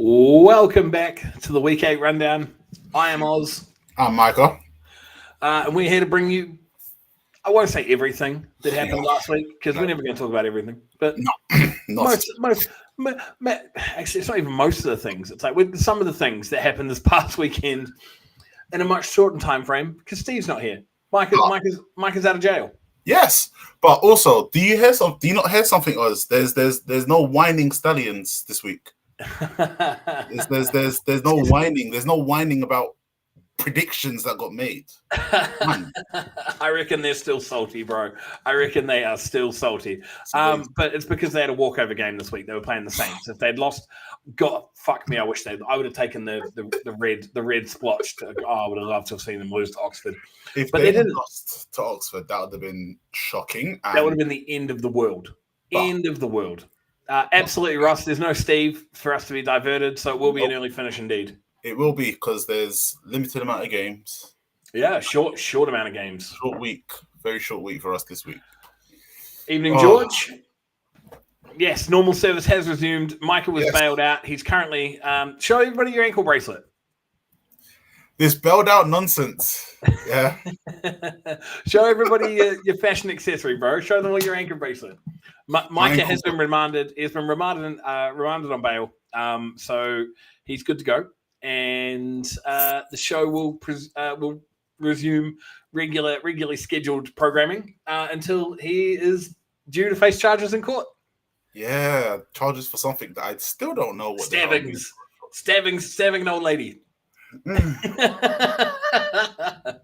Welcome back to the Week 8 Rundown. I am Oz. I'm Micah. And we're here to bring you, I won't say everything that happened last week, because we're never going to talk about everything. But actually, it's not even most of the things. It's like with some of the things that happened this past weekend in a much shortened time frame, because Steve's not here. Micah's out of jail. Yes, but also, do you not hear something, Oz? There's no whining stallions this week. There's no whining. There's no whining about predictions that got made. I reckon they're still salty, bro. I reckon they are still salty. But it's because they had a walkover game this week. They were playing the Saints. If they'd lost, God, fuck me, I would have taken the red splotch. I would have loved to have seen them lose to Oxford. If they didn't lost to Oxford, that would have been shocking. That would have been the end of the world. End of the world. Absolutely, Russ. There's no Steve for us to be diverted, so it will be an early finish indeed. It will be because there's limited amount of games. Yeah, short amount of games. Short week, very short week for us this week. Evening, George. Yes, normal service has resumed. Micah was bailed out. He's currently show everybody your ankle bracelet. This bailed out nonsense. Yeah. Show everybody your fashion accessory, bro. Show them all your ankle bracelet. Micah has been remanded. He's been remanded on bail. So he's good to go. And the show will resume regularly scheduled programming until he is due to face charges in court. Yeah, charges for something that I still don't know what. Stabbing an old lady.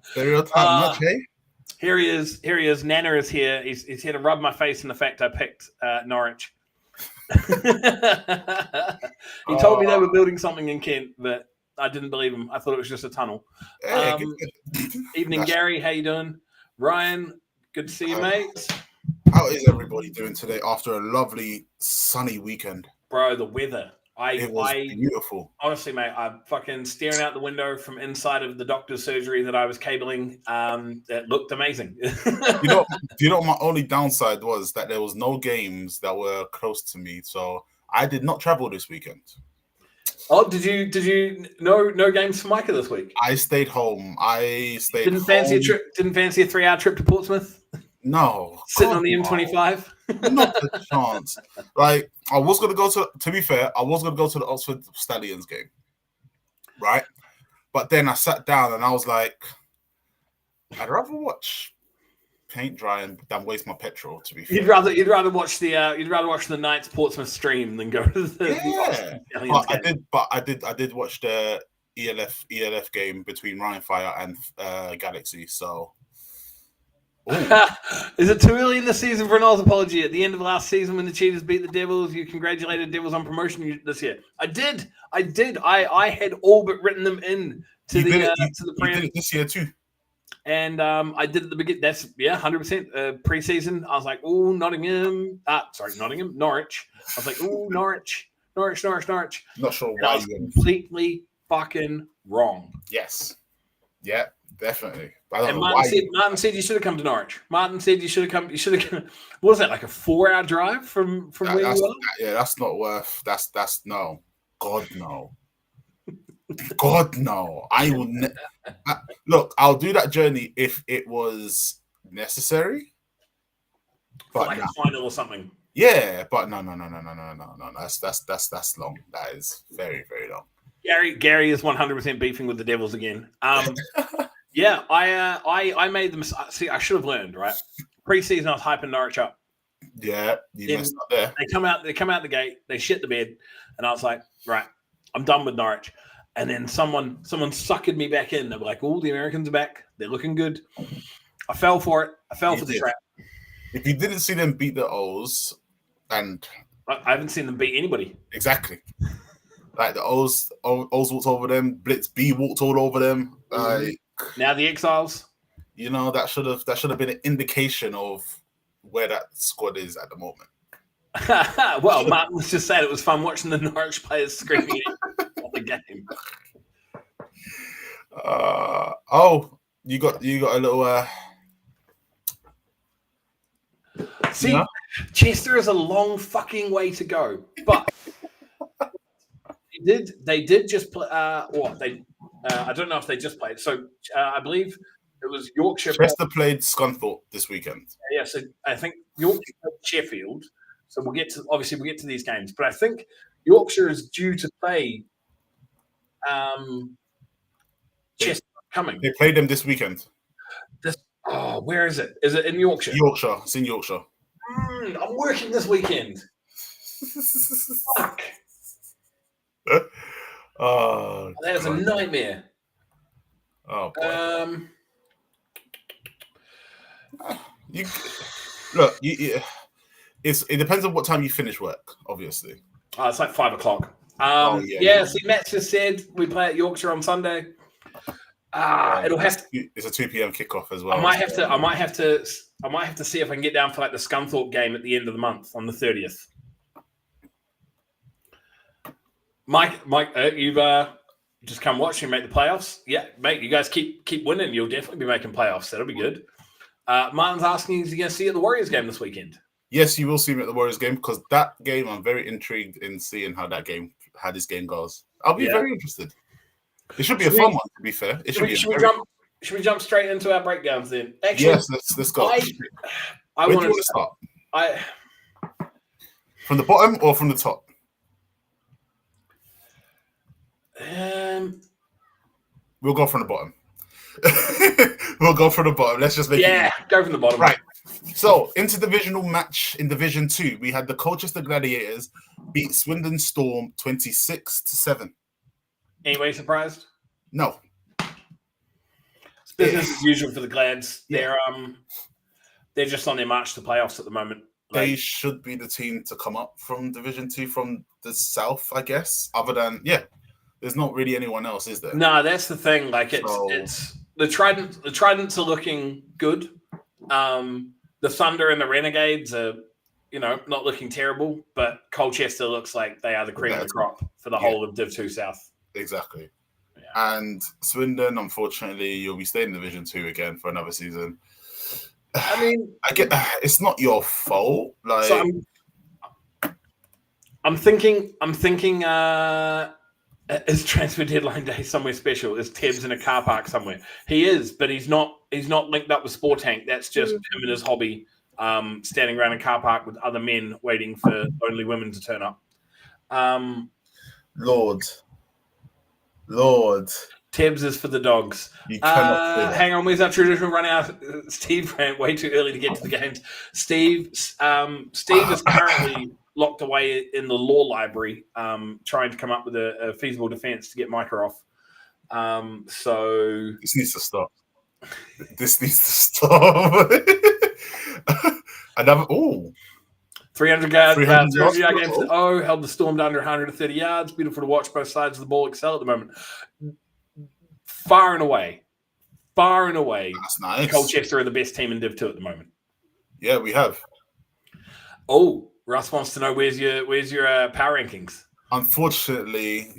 Stereotype much, hey? Here he is. Nana is here. He's here to rub my face in the fact I picked Norwich. He told me they were building something in Kent, but I didn't believe him. I thought it was just a tunnel. Evening, Gary. How you doing? Ryan, good to see you, mate. How is everybody doing today after a lovely sunny weekend? Bro, the weather. It was beautiful. Honestly, mate, I'm fucking staring out the window from inside of the doctor's surgery that I was cabling. It looked amazing. you know, my only downside was that there was no games that were close to me, so I did not travel this weekend. Oh, did you no games for Micah this week? I stayed home. Didn't fancy a 3-hour trip to Portsmouth? No. Sitting on the M25? Not a chance. Like, I was going to go to be fair, I was going to go to the Oxford Stallions game. Right? But then I sat down and I was like, I'd rather watch paint dry than waste my petrol, to be fair. You'd rather watch the Knights Portsmouth stream than go to the Oxford Stallions game. I did watch the ELF game between Ryan Fire and Galaxy, so Is it too early in the season for an Oz apology? At the end of last season, when the Cheetahs beat the Devils, you congratulated Devils on promotion this year. I did. I had all but written them in to the preem. You did it this year too. And I did at the beginning. That's 100% preseason. I was like, "Oh, Norwich." I was like, "Oh, Norwich." Not sure and why I was completely fucking wrong. Yes. Yeah. Definitely. And Martin said you should have come to Norwich. Martin said you should have come. What was that, like a 4-hour drive from where you are? Yeah, that's not worth. That's no. God no. God no. I will. Look, I'll do that journey if it was necessary. But like a final or something. Yeah, but no. That's long. That is very, very long. Gary is 100% beefing with the Devils again. Yeah, I made them. See, I should have learned, right? Preseason, I was hyping Norwich up. Yeah, you messed up there. They come out the gate, they shit the bed, and I was like, right, I'm done with Norwich. And then someone suckered me back in. They were like, "Oh, the Americans are back. They're looking good." I fell for it. I fell for the trap. If you didn't see them beat the O's, and I haven't seen them beat anybody. Exactly. Like the O's walked over them. Blitz B walked all over them. Now the Exiles. You know, that should have been an indication of where that squad is at the moment. Well, Martin was just saying it was fun watching the Norwich players screaming at the game. You got a little. See, Chester is a long fucking way to go, but did just play. What they? I don't know if they just played. So I believe it was Yorkshire. Chester played Scunthorpe this weekend. Yeah, so I think Yorkshire played Sheffield. So we'll get to these games, but I think Yorkshire is due to play Chester coming. They played them this weekend. Where is it? Is it in Yorkshire? Yorkshire. It's in Yorkshire. I'm working this weekend. Fuck. Oh, that was a nightmare. Oh boy. It depends on what time you finish work, obviously. It's like 5 o'clock. See, Matt just said we play at Yorkshire on Sunday. It'll have to. It's a 2 p.m. kickoff as well. I might have to see if I can get down for like the Scunthorpe game at the end of the month on the 30th. Mike, you've just come watch and make the playoffs. Yeah, mate, you guys keep winning. You'll definitely be making playoffs. That'll be good. Martin's asking, is he going to see you at the Warriors game this weekend? Yes, you will see me at the Warriors game because that game, I'm very intrigued in seeing how this game goes. I'll be very interested. It should be a fun one, to be fair. Should we jump straight into our breakdowns then? Actually, yes, let's go. Where do you want to start? From the bottom or from the top? We'll go from the bottom. Let's just make it. Go from the bottom. Right. So, interdivisional match in Division 2, we had the Colchester Gladiators beat Swindon Storm 26-7. Anybody surprised? No. It's business as usual for the Glads. Yeah. They're just on their march to playoffs at the moment. They should be the team to come up from Division 2 from the south, I guess. Other than there's not really anyone else, is there? No, that's the thing. Like it's the Trident. The Tridents are looking good. The Thunder and the Renegades are, not looking terrible. But Colchester looks like they are the cream of the crop for the whole of Div 2 South. Exactly. Yeah. And Swindon, unfortunately, you'll be staying in Division 2 again for another season. I mean, it's not your fault. Like, so I'm thinking. Is transfer deadline day somewhere special? Is Tibbs in a car park somewhere? He is, but he's not linked up with Sport Tank. That's just him and his hobby, standing around a car park with other men waiting for only women to turn up. Lord. Tibbs is for the dogs. You cannot hang on, where's our traditional run out? Steve ran way too early to get to the games. Steve is currently locked away in the law library, trying to come up with a feasible defense to get Micah off. So this needs to stop. 300 yards against held the Storm to under 130 yards. Beautiful to watch both sides of the ball excel at the moment. Far and away. That's nice. Colchester are the best team in Div 2 at the moment. Yeah, we have. Oh, Russ wants to know where's your power rankings. Unfortunately,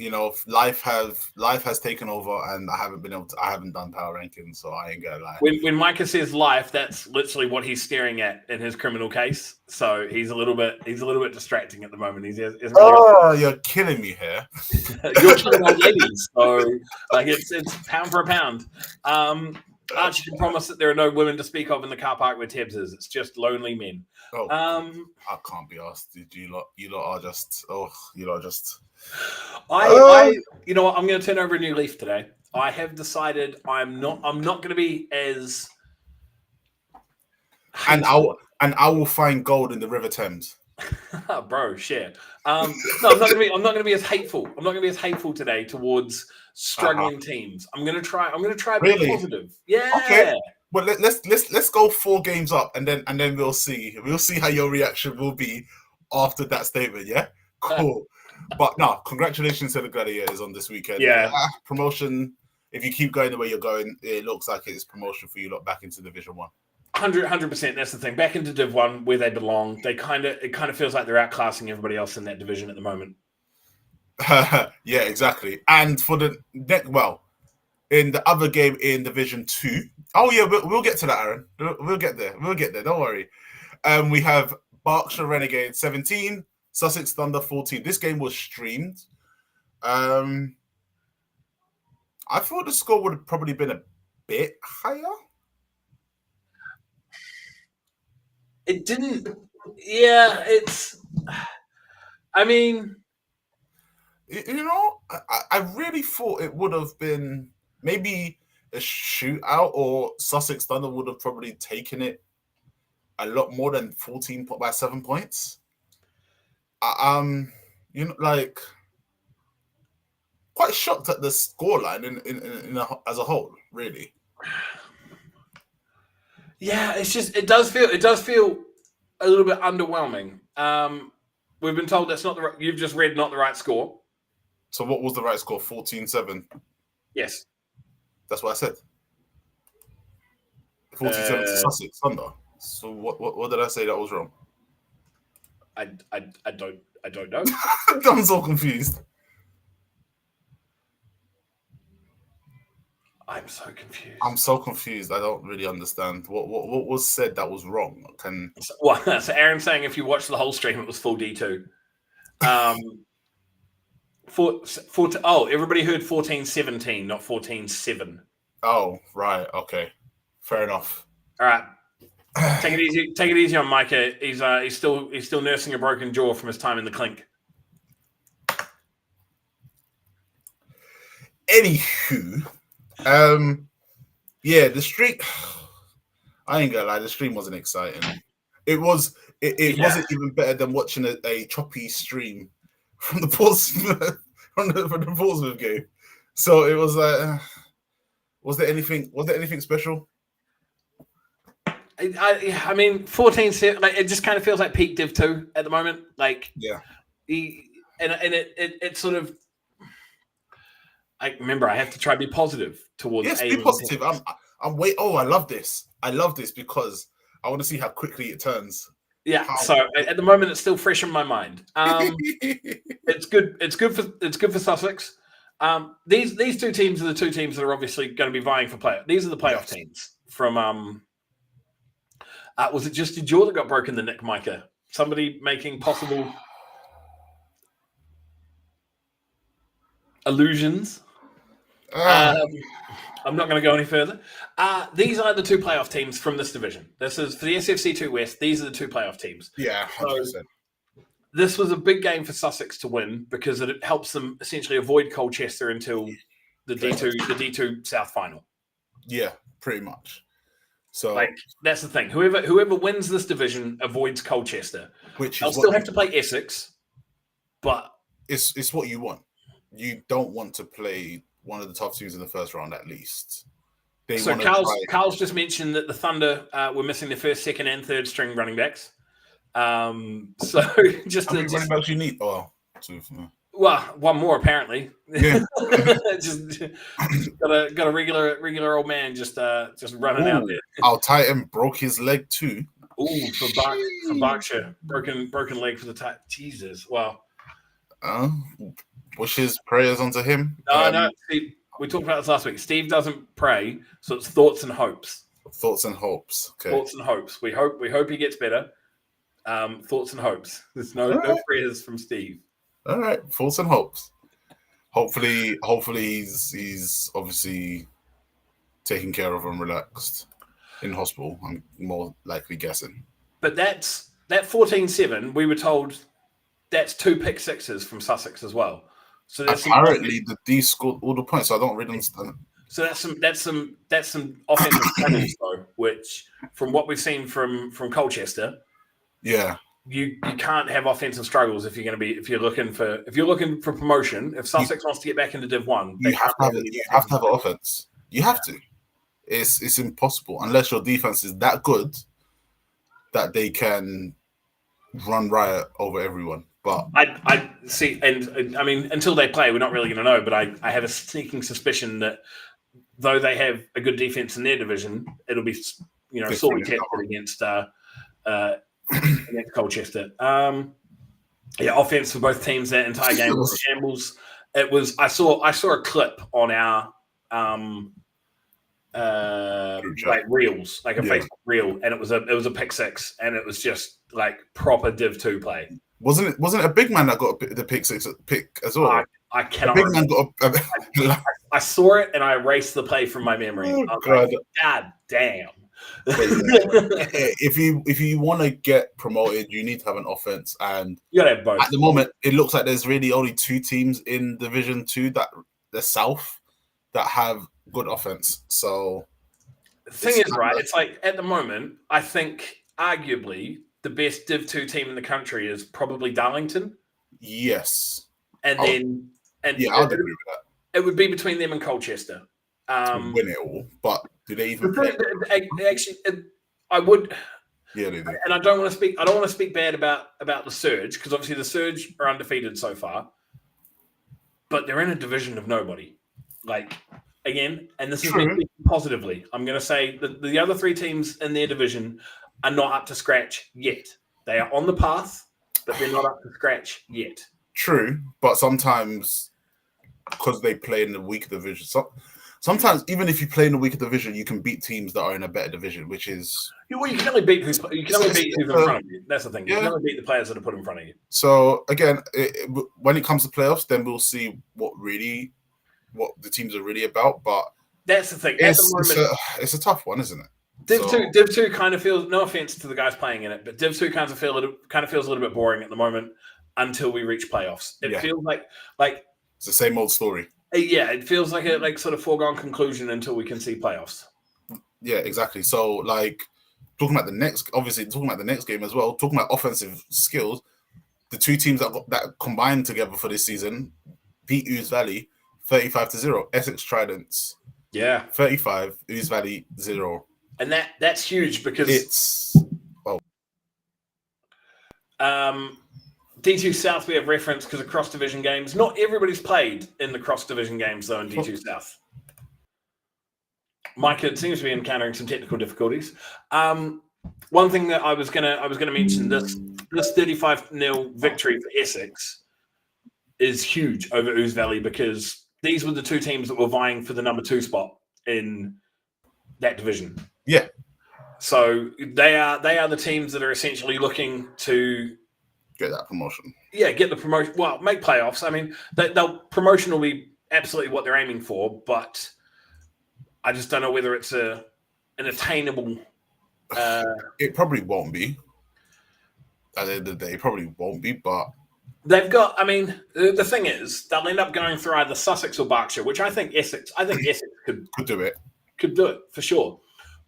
life has taken over, and I haven't done power rankings, so I ain't gonna lie. When Micah says life, that's literally what he's staring at in his criminal case. So he's a little bit distracting at the moment. You're killing me here. You're killing old ladies, so it's pound for a pound. Archie can promise that there are no women to speak of in the car park where Tibbs is. It's just lonely men. I can't be asked. You lot are just. You know what? I'm going to turn over a new leaf today. I have decided I'm not going to be as. And I will find gold in the River Thames. Bro, share. No, I'm not going to be as hateful. I'm not going to be as hateful today towards struggling teams. I'm going to try to be positive. Yeah. Okay. Well, let's go 4 games up, and then we'll see how your reaction will be after that statement. Yeah. Cool. But no, congratulations to the Gladiators on this weekend. Yeah. Promotion. If you keep going the way you're going, it looks like it's promotion for you lot back into Division 1. 100%. That's the thing. Back into Div 1 where they belong. It kind of feels like they're outclassing everybody else in that division at the moment. Yeah, exactly. And for the in the other game in Division 2. Oh yeah, we'll get to that, Aaron. We'll get there. Don't worry. We have Berkshire Renegades 17, Sussex Thunder 14. This game was streamed. I thought the score would have probably been a bit higher. It didn't. Yeah, it's. I mean, I really thought it would have been maybe a shootout, or Sussex Thunder would have probably taken it a lot more than 14 by 7 points. Like quite shocked at the scoreline as a whole, really. Yeah, it's just it does feel a little bit underwhelming. We've been told that's not you've just read not the right score. So what was the right score? 14-7. Yes, that's what I said. 47 to Sussex Thunder. So what did I say that was wrong? I don't know. I'm so confused. I'm so confused. I'm so confused. I don't really understand what was said that was wrong. So Aaron's saying if you watch the whole stream, it was full D2. Everybody heard 14-17, not 14-7. Oh, right. Okay, fair enough. All right, take it easy on Micah. He's still nursing a broken jaw from his time in the clink. Anywho. The stream. I ain't gonna lie, the stream wasn't exciting. It wasn't even better than watching a choppy stream from the Portsmouth game. So it was like, was there anything special? I mean, 14-7. Like, it just kind of feels like peak Div 2 at the moment. Like, yeah, it sort of. I remember I have to try to be positive towards. Yes, be positive. I'm wait. Oh, I love this. I love this because I want to see how quickly it turns. Yeah. So at the moment, it's still fresh in my mind. It's good. It's good for Sussex. These two teams are the two teams that are obviously going to be vying for playoff. These are the playoff teams from. Was it just your jaw that got broken? The neck, Micah. Somebody making possible allusions. I'm not going to go any further. These are the two playoff teams from this division. This is for the SFC2 West. These are the two playoff teams. Yeah, 100%. So this was a big game for Sussex to win because it helps them essentially avoid Colchester until the D2 South final. Yeah, pretty much. So that's the thing. Whoever wins this division avoids Colchester. They'll still have to play Essex, but it's what you don't want to play one of the top teams in the first round at least. Carl's just mentioned that the Thunder were missing their first, second, and third string running backs. So just how many running backs you need? Oh, two. Well, one more apparently. Yeah. just got a regular old man just running out there. Our Titan broke his leg too. Ooh, for Berkshire, broken leg for the Titan. Jesus, wow. Wishes, prayers onto him. No. Steve, we talked about this last week. Steve doesn't pray, so it's thoughts and hopes. Thoughts and hopes. Okay. Thoughts and hopes. We hope he gets better. Thoughts and hopes. There's no prayers from Steve. All right, thoughts and hopes. Hopefully he's obviously taken care of and relaxed in hospital. I'm more likely guessing. But that 14-7, we were told that's 2 pick sixes from Sussex as well. So apparently the D scored all the points. So I don't really understand. So that's some offensive struggles though, which from what we've seen from Colchester, yeah, you can't have offensive struggles if you're looking for promotion. If Sussex wants to get back into Div 1, you have to have an offense. You have to. It's impossible unless your defense is that good that they can run riot over everyone. But I see, and I mean, until they play, we're not really going to know. But I have a sneaking suspicion that though they have a good defense in their division, it'll be sorely tested against Colchester. Offense for both teams that entire game was shambles. It was. I saw a clip on our reels, like a Facebook reel, and it was a pick six, and it was just like proper Div 2 play. Wasn't it a big man that got the pick six pick as well? I The cannot. big man got I saw it and I erased the play from my memory. Oh, I was God. like, God damn. If you want to get promoted, you need to have an offense, and You gotta have both. at the moment, it looks like there's really only 2 teams in Division 2 that the South that have good offense. So the thing is, right? It's like at the moment, I think arguably the best Div 2 team in the country is probably Darlington. Yes, And then I'd agree with that. It would be between them and Colchester. To win it all, but do they even play? Actually, I would. Yeah, they do. And I don't want to speak bad about the Surge, because obviously the Surge are undefeated so far, but they're in a division of nobody. Like, again, and this is me speaking positively. I'm going to say that the other 3 teams in their division are not up to scratch yet. They are on the path, but they're not up to scratch yet. True, but sometimes because they play in the weaker division, sometimes even if you play in the weaker division, you can beat teams that are in a better division, which is you can only beat who's in front of you. That's the thing. You can only beat the players that are put in front of you. So again, when it comes to playoffs, then we'll see what the teams are really about. But that's the thing. It's a tough one, isn't it? Div 2 kind of feels, no offense to the guys playing in it, but Div 2 kind of feels a little bit boring at the moment until we reach playoffs. It feels like it's the same old story. Yeah, it feels like a sort of foregone conclusion until we can see playoffs. Yeah, exactly. So talking about the next game as well, talking about offensive skills, the 2 teams that combined together for this season beat Ouse Valley 35-0. Essex Tridents 35, Ouse Valley 0. And that's huge because it's D2 South we have reference because of cross division games. Not everybody's played in the cross division games though in D2 South. Micah seems to be encountering some technical difficulties. One thing that I was gonna mention, this 35-0 victory for Essex is huge over Ouse Valley, because these were the 2 teams that were vying for the number 2 spot in that division. Yeah. So they are the teams that are essentially looking to get that promotion. Yeah, get the promotion. Well, make playoffs. I mean, promotion will be absolutely what they're aiming for, but I just don't know whether it's an attainable. It probably won't be. At the end of the day, it probably won't be, but they've got. I mean, the thing is, they'll end up going through either Sussex or Berkshire, which I think Essex could do it. Could do it for sure,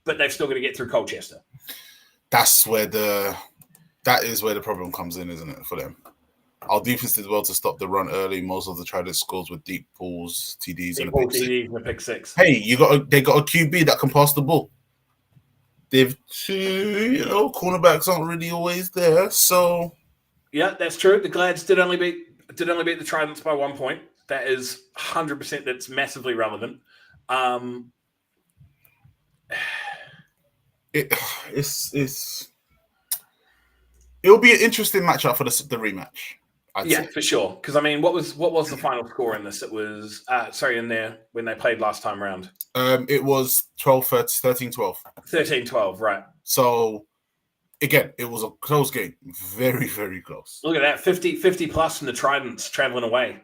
but they've still got to get through Colchester. That is where the problem comes in, isn't it, for them? Our defense did well to stop the run early. Most of the Trident scores with deep balls, TDs, and a pick six. Hey, they got a QB that can pass the ball. They've 2, cornerbacks aren't really always there, so yeah, that's true. The Glads did only beat the Tridents by 1 point. That is 100%. That's massively relevant. It'll be an interesting matchup for the rematch. I'd say. For sure. Because I mean, what was the final score in this? It was in there when they played last time round. It was 13-12. 13-12, right? So again, it was a close game, very very close. Look at that, 50 plus, and the Tridents traveling away.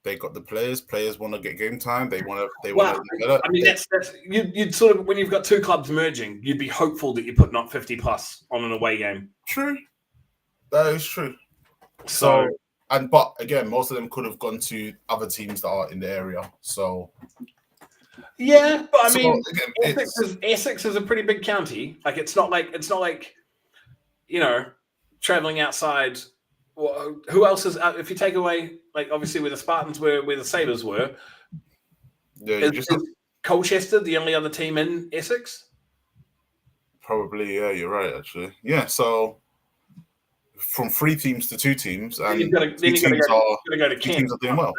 They got the players. Players want to get game time. They want to. I mean, that's you'd sort of, when you've got 2 clubs merging, you'd be hopeful that you're putting up 50 plus on an away game. True, that is true. So but again, most of them could have gone to other teams that are in the area. So yeah, but I mean, again, Essex is a pretty big county. Like it's not like traveling outside. Well, who else is? If you take away, like, obviously where the Spartans were, where the Sabres were, is Colchester the only other team in Essex? Probably, yeah. You're right, actually. Yeah, so from 3 teams to 2 teams, and two teams are doing well.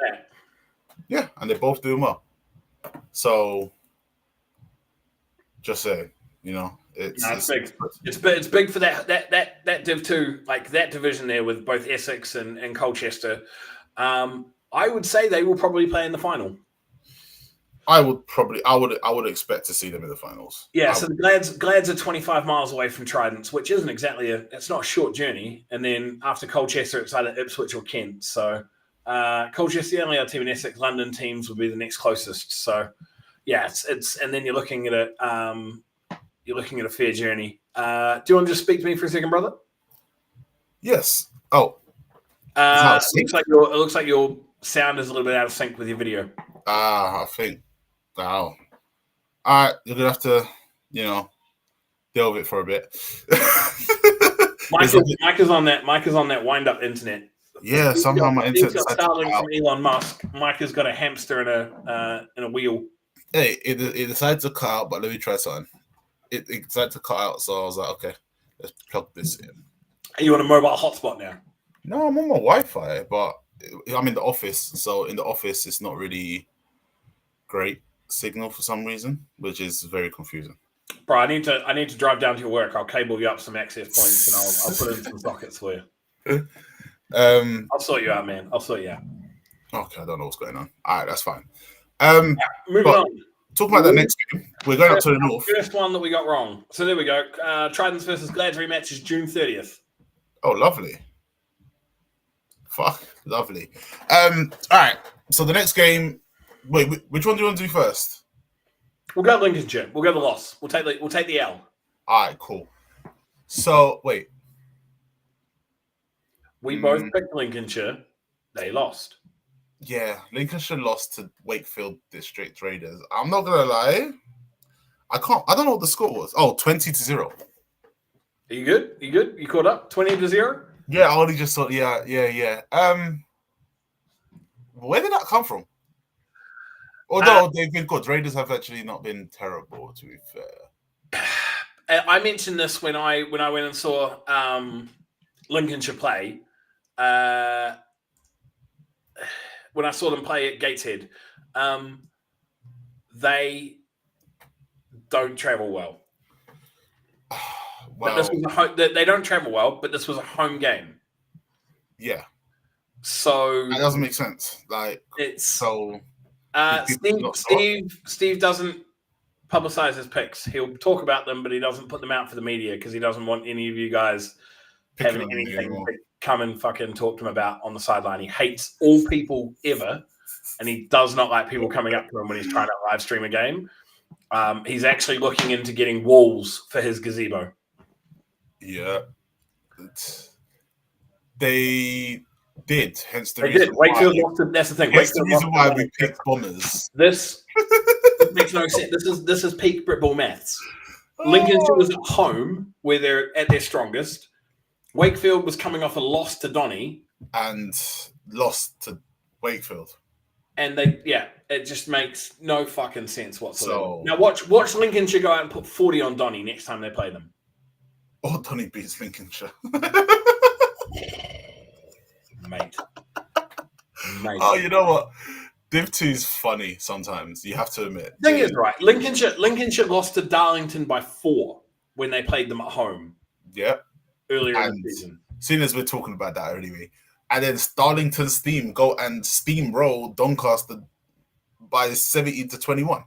Yeah, and they're both doing well. So, just say, it's big. It's big for that Div 2, like that division there with both Essex and Colchester. I would say they will probably play in the final. I would expect to see them in the finals. Yeah, so the Glads are 25 miles away from Tridents, which isn't exactly it's not a short journey. And then after Colchester, it's either Ipswich or Kent. So Colchester, the only other team in Essex. London teams would be the next closest. So, yeah, it's and then you're looking at it. You're looking at a fair journey. Do you want to just speak to me for a second, brother? Yes. Oh. It looks like your sound is a little bit out of sync with your video. I think. Wow. All right, you're gonna have to, deal with it for a bit. Mike is on that wind up internet. Yeah, somehow my internet got Starlink from Elon Musk. Mike has got a hamster in a wheel. Hey, it decided to cut out, but let me try something. It decided to cut out, so I was like, okay, let's plug this in. Are you on a mobile hotspot now? No, I'm on my Wi-Fi, but I'm in the office, so in the office it's not really great signal for some reason, which is very confusing. Bro, I need to drive down to your work. I'll cable you up some access points and I'll put in some sockets for you. I'll sort you out, man. I'll sort you out. Okay, I don't know what's going on. All right, that's fine. Moving on. Talking about that next game, we're going up to the north. First one that we got wrong. So there we go. Tridents versus Glads rematch is June 30th. Oh, lovely. Fuck, lovely. All right. So the next game. Wait, which one do you want to do first? We'll go Lincolnshire. We'll go the loss. We'll take the L. All right, cool. So wait. We both picked Lincolnshire. They lost. Yeah, Lincolnshire lost to Wakefield District Raiders. I'm not gonna lie. I don't know what the score was. Oh, 20-0. Are you good? You caught up? 20-0? Yeah, I only just saw. Yeah. Where did that come from? Although they've been good, Raiders have actually not been terrible. To be fair, I mentioned this when I went and saw Lincolnshire play. When I saw them play at Gateshead, they don't travel well. But this was they don't travel well, but this was a home game. Yeah. So that doesn't make sense. Like it's so. Steve doesn't publicize his picks. He'll talk about them, but he doesn't put them out for the media because he doesn't want any of you guys having anything to come and fucking talk to him about on the sideline. He hates all people ever, and he does not like people coming up to him when he's trying to live stream a game. He's actually looking into getting walls for his gazebo. Yeah. They did, hence the they reason did. Wakefield lost. That's the thing. That's the reason why we picked Bombers. This makes no sense. This is peak Britball maths. Lincolnshire was at home where they're at their strongest. Wakefield was coming off a loss to Donny and lost to Wakefield. And it just makes no fucking sense whatsoever. Now watch Lincolnshire go out and put 40 on Donny next time they play them. Oh, Donny beats Lincolnshire. Mate. Oh, you know what? Div 2 is funny sometimes. You have to admit. The thing is, right, Lincolnshire lost to Darlington by 4 when they played them at home. Yeah. Earlier in the season. Seeing as we're talking about that anyway. And then Darlington's team go and steamroll Doncaster by 70-21.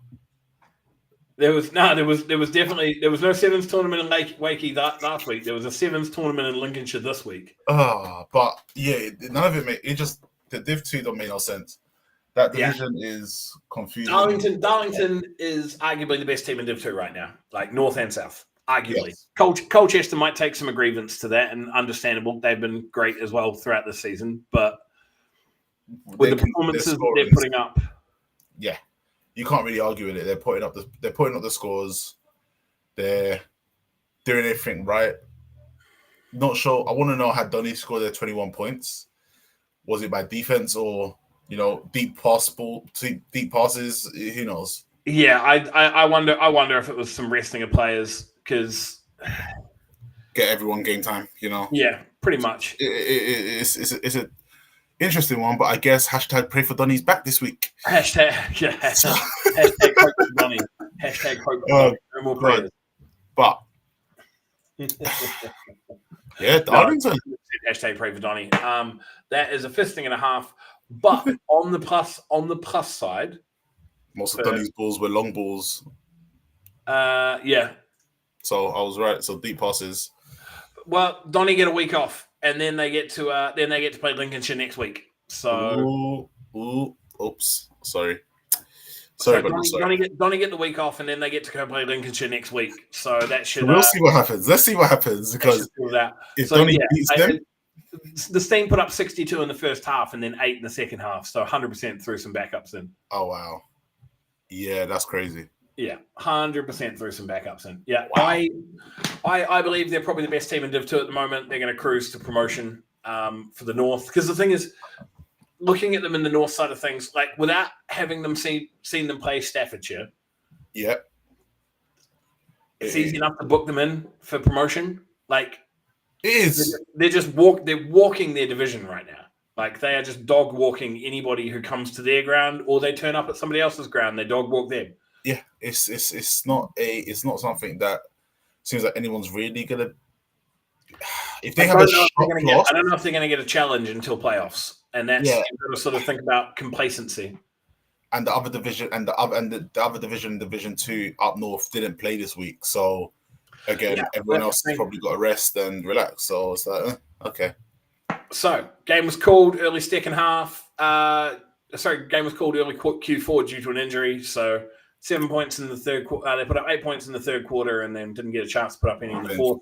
There was definitely no sevens tournament in Wakey last week. There was a sevens tournament in Lincolnshire this week. But yeah, none of it the Div 2 don't make no sense. That division is confusing. Darlington is arguably the best team in Div 2 right now, like north and south. Arguably. Yes. Colchester might take some grievance to that, and understandable. They've been great as well throughout the season, but with the performances they're putting up, yeah, you can't really argue with it. They're putting up the scores. They're doing everything right. Not sure. I want to know how Donny scored their 21 points. Was it by defense or deep passes? Who knows? Yeah, I wonder if it was some resting of players because get everyone game time. Yeah, pretty much. It's an interesting one, but I guess hashtag pray for Donny's back this week. Hashtag hope for Donny. Hashtag hope for Donny. No more players. But yeah, Darlington. Hashtag pray for Donny. That is a fisting and a half. But on the plus side, most of Donny's balls were long balls. Yeah. So I was right. So deep passes. Well, Donny get a week off, and then they get to play Lincolnshire next week. So, oops, sorry. So But not sorry. Donny get the week off, and then they get to go play Lincolnshire next week. So that should. We'll see what happens. Let's see what happens because if Donny beats them, the Steam put up 62 in the first half and then 8 in the second half. So 100% threw some backups in. Oh wow, yeah, that's crazy. Yeah, 100% threw some backups in. Yeah, wow. I believe they're probably the best team in Div 2 at the moment. They're going to cruise to promotion for the North because the thing is, looking at them in the North side of things, like without having them seen them play Staffordshire, yep, it's easy enough to book them in for promotion. Like it is. They're walking their division right now. Like they are just dog walking anybody who comes to their ground, or they turn up at somebody else's ground. They dog walk them. Yeah, it's not something that seems like anyone's really gonna. If they have a shot, I don't know if they're going to get a challenge until playoffs, and that's you've got to sort of think about complacency. And the other division, Division 2 up north didn't play this week, so again, everyone else has probably got a rest and relax. So it's like okay. So game was called early second half. Game was called early Q4 due to an injury. So 7 points in the third quarter. They put up 8 points in the third quarter, and then didn't get a chance to put up any in the fourth.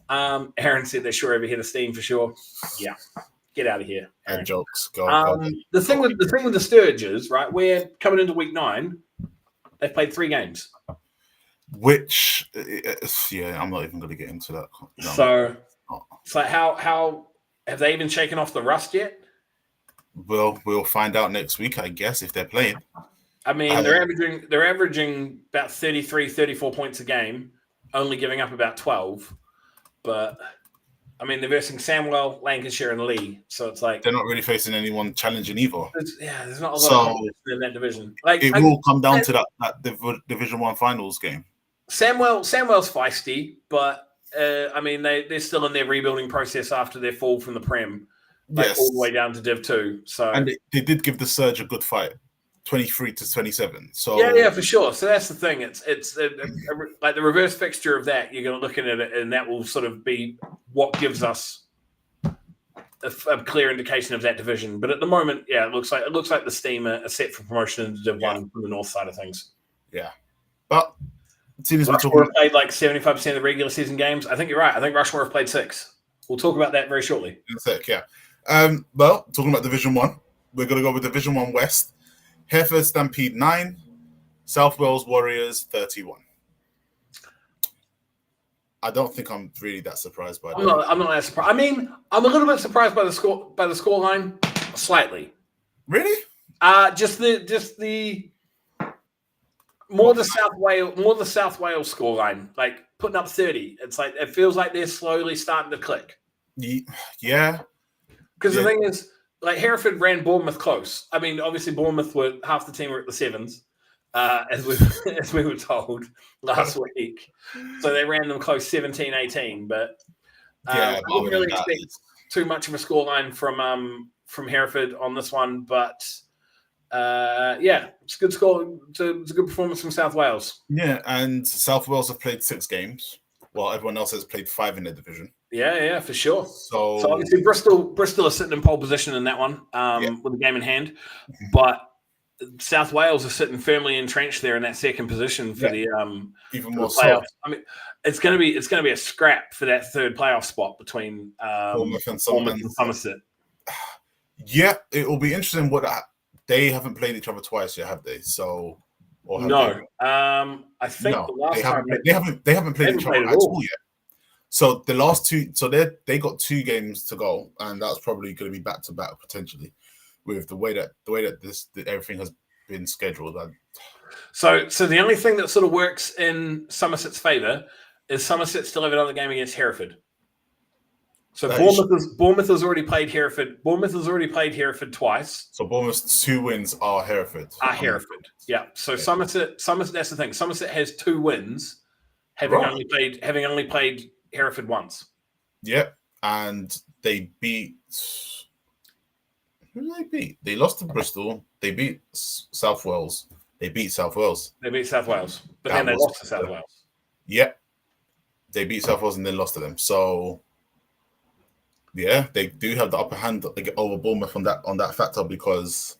Aaron said they're sure over here to Steam for sure. Yeah, get out of here. And jokes. The thing with the Sturges, right? We're coming into week 9. They've played 3 games. Which, I'm not even going to get into that. No. So how have they even shaken off the rust yet? We'll find out next week, I guess, if they're playing. I mean, they're averaging about 33, 34 points a game, only giving up about 12. But, I mean, they're versing Samwell, Lancashire, and Lee. So it's like... They're not really facing anyone challenging either. There's not a lot of competition in that division. It will come down to that Division 1 finals game. Samwell's feisty, but, I mean, they're still in their rebuilding process after their fall from the Prem. All the way down to Div 2. So, and they did give the Surge a good fight. 23-27. So yeah, for sure. So that's the thing. It's like the reverse fixture of that. You're going to look at it, and that will sort of be what gives us a clear indication of that division. But at the moment, it looks like the Steam are set for promotion into Div 1 from the north side of things. Yeah, but as soon as Rushmore have played like 75% of the regular season games. I think you're right. I think Rushmore have played 6. We'll talk about that very shortly. Yeah. Well, talking about Division 1, we're going to go with Division 1 West. Hereford Stampede 9, South Wales Warriors 31. I don't think I'm really that surprised by that. I'm not that surprised. I mean, I'm a little bit surprised by the score line, slightly. Really? Just the more the South Wales score line, like putting up 30. It's like it feels like they're slowly starting to click. Yeah. Because the thing is, like Hereford ran Bournemouth close. I mean, obviously Bournemouth were half the team were at the 7s, as we were told last week. So they ran them close 17-18. But I didn't really expect too much of a scoreline from Hereford on this one. But it's a good score. It's a good performance from South Wales. Yeah, and South Wales have played 6 games, while everyone else has played 5 in their division. Yeah, for sure. So obviously Bristol are sitting in pole position in that one with the game in hand, but South Wales are sitting firmly entrenched there in that second position for the even more playoffs. I mean, it's going to be a scrap for that third playoff spot between Bournemouth and Somerset. Yeah, it will be interesting. They haven't played each other twice yet, have they? So no, I think the last time they haven't played each other at all yet. So the last 2, they got 2 games to go, and that's probably going to be back to back potentially, with the way that everything has been scheduled. So the only thing that sort of works in Somerset's favour is Somerset still have another game against Hereford. So Bournemouth has already played Hereford. Bournemouth has already played Hereford twice. So Bournemouth's 2 wins are Hereford. Yeah. So Somerset. That's the thing. Somerset has 2 wins, having only played Hereford once. Yep, and they beat. Who did they beat? They lost to Bristol. They beat South Wales. But then they lost to South Wales. Yep, they beat South Wales and then lost to them. So Yeah, they do have the upper hand over Bournemouth on that factor because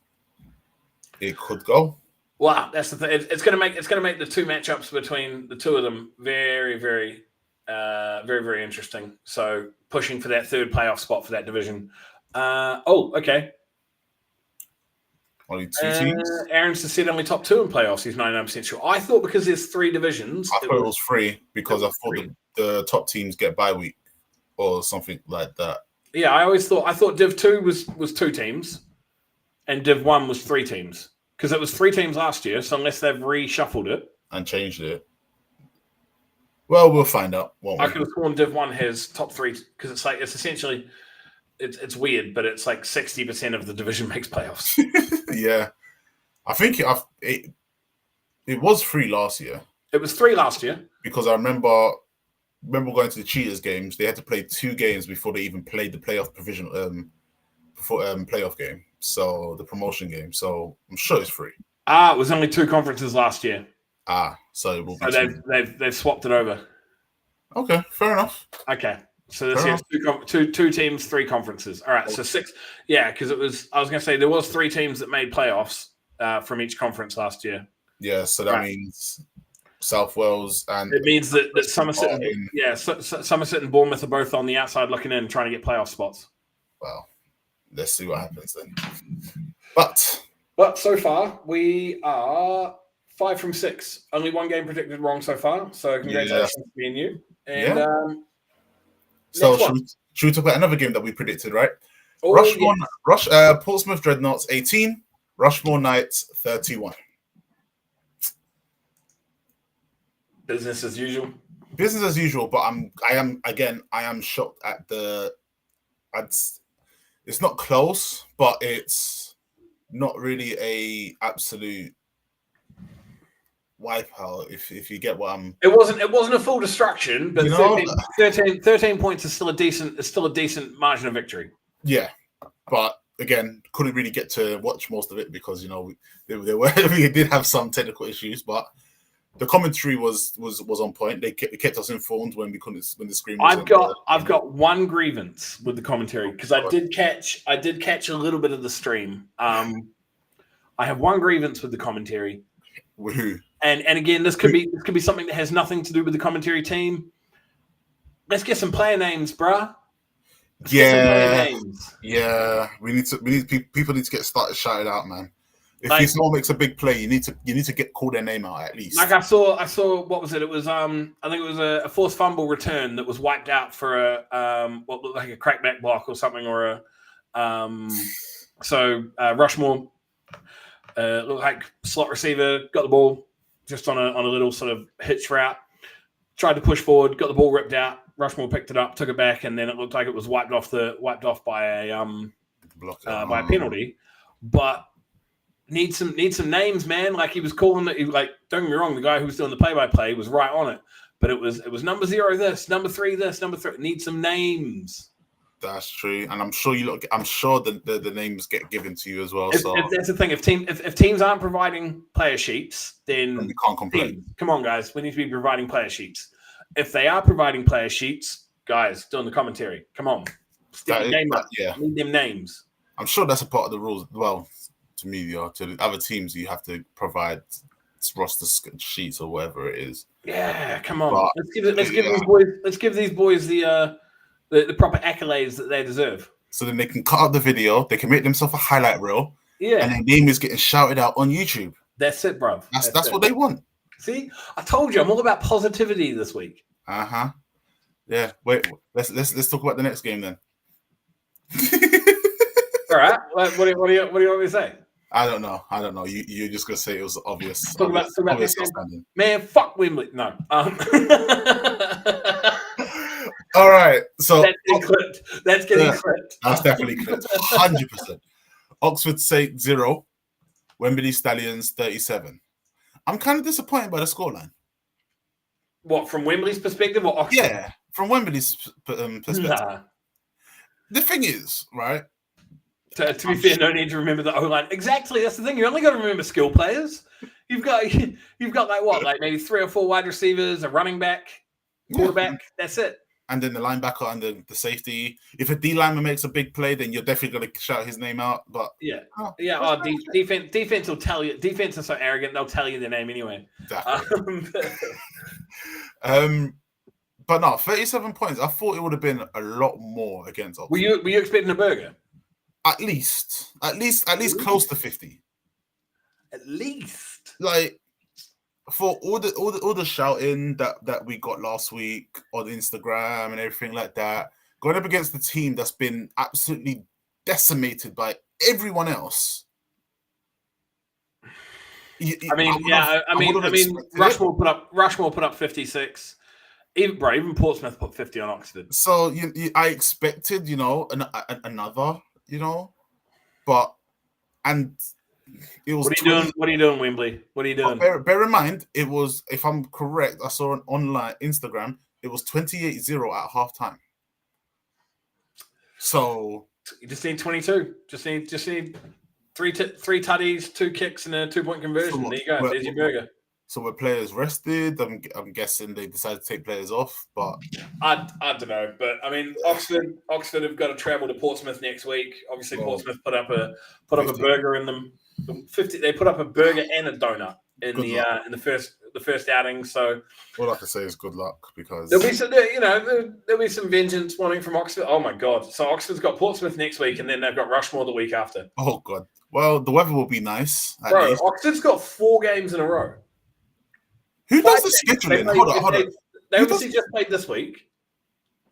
it could go. Wow, that's the thing. It's going to make the two matchups between the two of them very, very, very, very interesting. So pushing for that third playoff spot for that division. Okay. Only two teams. Aaron's just said only top two in playoffs. He's 99% sure. I thought because there's three divisions. I thought it was three because I thought the top teams get bye week or something like that. Yeah, I thought Div 2 was two teams, and Div 1 was three teams because it was three teams last year. So unless they've reshuffled it and changed it, well, we'll find out. I could have sworn Div 1 has top three because it's essentially. It's weird, but it's like 60% of the division makes playoffs. Yeah. I think it was three last year. It was three last year. Because I remember going to the Cheaters games, they had to play two games before they even played the playoff playoff game. So the promotion game. So I'm sure it's free. It was only two conferences last year. So it will be they've swapped it over. Okay, fair enough. Okay. So this year's two teams, three conferences. All right, so six. Yeah, because I was going to say there was three teams that made playoffs from each conference last year. Yeah, so that means South Wales and it means that Somerset and Bournemouth are both on the outside looking in, trying to get playoff spots. Well, let's see what happens then. But so far we are 5 from 6. Only one game predicted wrong so far. So congratulations to me and you. And so should we talk about another game that we predicted, right? Portsmouth Dreadnoughts 18, Rushmore Knights 31. Business as usual. Business as usual, but I am shocked at it's not close, but it's not really a absolute wipeout, if you get what I'm. It wasn't a full destruction, but 13 points is still a decent margin of victory. Yeah, but again, couldn't really get to watch most of it because we did have some technical issues, but the commentary was on point. They kept us informed when the screen was I've got one grievance with the commentary because I did catch a little bit of the stream. I have one grievance with the commentary. Woohoo. And again, this could be something that has nothing to do with the commentary team. Let's get some player names, bruh. Yeah. We need people need to get started shouted out, man. If someone makes a big play, you need to call their name out at least. Like I saw what was it? It was I think it was a forced fumble return that was wiped out for a what looked like a crackback block or something, or Rushmore looked like slot receiver, got the ball just on a little sort of hitch route, tried to push forward, got the ball ripped out. Rushmore picked it up, took it back, and then it looked like it was wiped off by a penalty. But need some names, man. Like he was calling it. Don't get me wrong, the guy who was doing the play-by-play was right on it. But it was number 0 this, number 3 this, number 3. Need some names. That's true, and I'm sure the names get given to you as well. If that's the thing. If teams aren't providing player sheets, then we can't complain. Come on, guys, we need to be providing player sheets. If they are providing player sheets, guys, doing the commentary, come on, stick the name up. Yeah, need them names. I'm sure that's a part of the rules. Well, to me, to the other teams, you have to provide roster sheets or whatever it is. Yeah, come on. But, let's give these boys the proper accolades that they deserve. So then they can cut out the video, they can make themselves a highlight reel, and their name is getting shouted out on YouTube. That's it, bro. That's what they want. See, I told you, I'm all about positivity this week. Yeah. Wait, let's talk about the next game then. All right. What do you want me to say? I don't know. You're just gonna say it was obvious. Talk about man. Fuck Wimbley. No. All right. So that's getting clipped. That's getting clipped. That's definitely clipped. 100%. Oxford Saint 0, Wembley Stallions 37. I'm kind of disappointed by the scoreline. What, from Wembley's perspective or Oxford? Yeah, from Wembley's perspective. Nah. The thing is, right? To be fair, no need to remember the O-line. Exactly, that's the thing. You only got to remember skill players. You've got like maybe 3 or 4 wide receivers, a running back, quarterback. That's it. and then the linebacker and the safety. If a D lineman makes a big play, then you're definitely going to shout his name out. But defense will tell you. Defense is so arrogant; they'll tell you their name anyway. Exactly. But no, 37 points. I thought it would have been a lot more against Oxford. Were you expecting a burger? At least close to 50. At least, like, for all the shouting that we got last week on Instagram and everything like that, going up against the team that's been absolutely decimated by everyone else. Rushmore put up 56. Even Portsmouth put 50 on Oxford. So I expected, another, but it was. What are you doing, Wimbley? What are you doing? Bear in mind, it was, if I'm correct, I saw an online Instagram. It was 28-0 at halftime. So you just need 22. Just need three tutties, 2 kicks, and a 2-point conversion. There you go. There's your burger. So were players rested? I'm guessing they decided to take players off, but I don't know. But I mean, Oxford have got to travel to Portsmouth next week. Obviously, Portsmouth put up a burger in them. 50. They put up a burger and a donut in the first outing. So all I can say is good luck, because there'll be some vengeance wanting from Oxford. Oh my God! So Oxford's got Portsmouth next week, and then they've got Rushmore the week after. Oh God! Well, the weather will be nice. Bro, Oxford's got 4 games in a row. Who does the scheduling? Hold on. They obviously just played this week.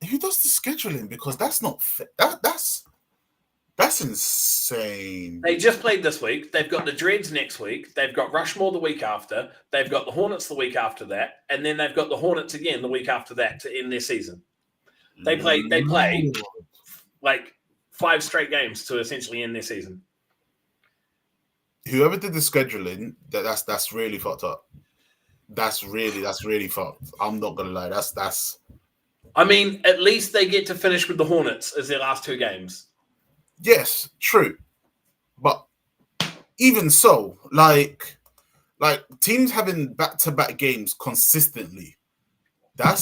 Who does the scheduling? Because that's not that's insane. They just played this week. They've got the Dreads next week. They've got Rushmore the week after. They've got the Hornets the week after that, and then they've got the Hornets again the week after that to end their season. They play like 5 straight games to essentially end their season. Whoever did the scheduling, that's really fucked up. That's really fucked. I'm not gonna lie. That's. I mean, at least they get to finish with the Hornets as their last 2 games. Yes, true, but even so, like teams having back-to-back games consistently. That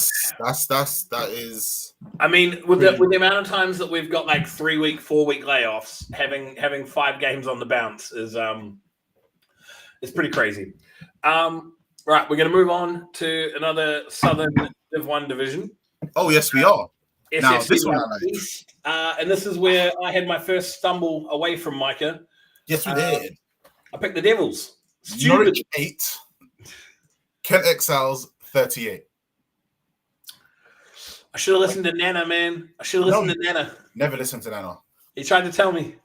is. I mean, with the amount of times that we've got like 3-week, 4-week layoffs, having 5 games on the bounce is pretty crazy. Right, we're going to move on to another Southern Div 1 division. Oh, yes, we are. Now, this one I like. And this is where I had my first stumble away from Micah. Yes, we did. I picked the Devils. Norwich 8, Kent Exiles 38. I should have listened to Nana, man. I should have listened to Nana. Never listened to Nana. He tried to tell me.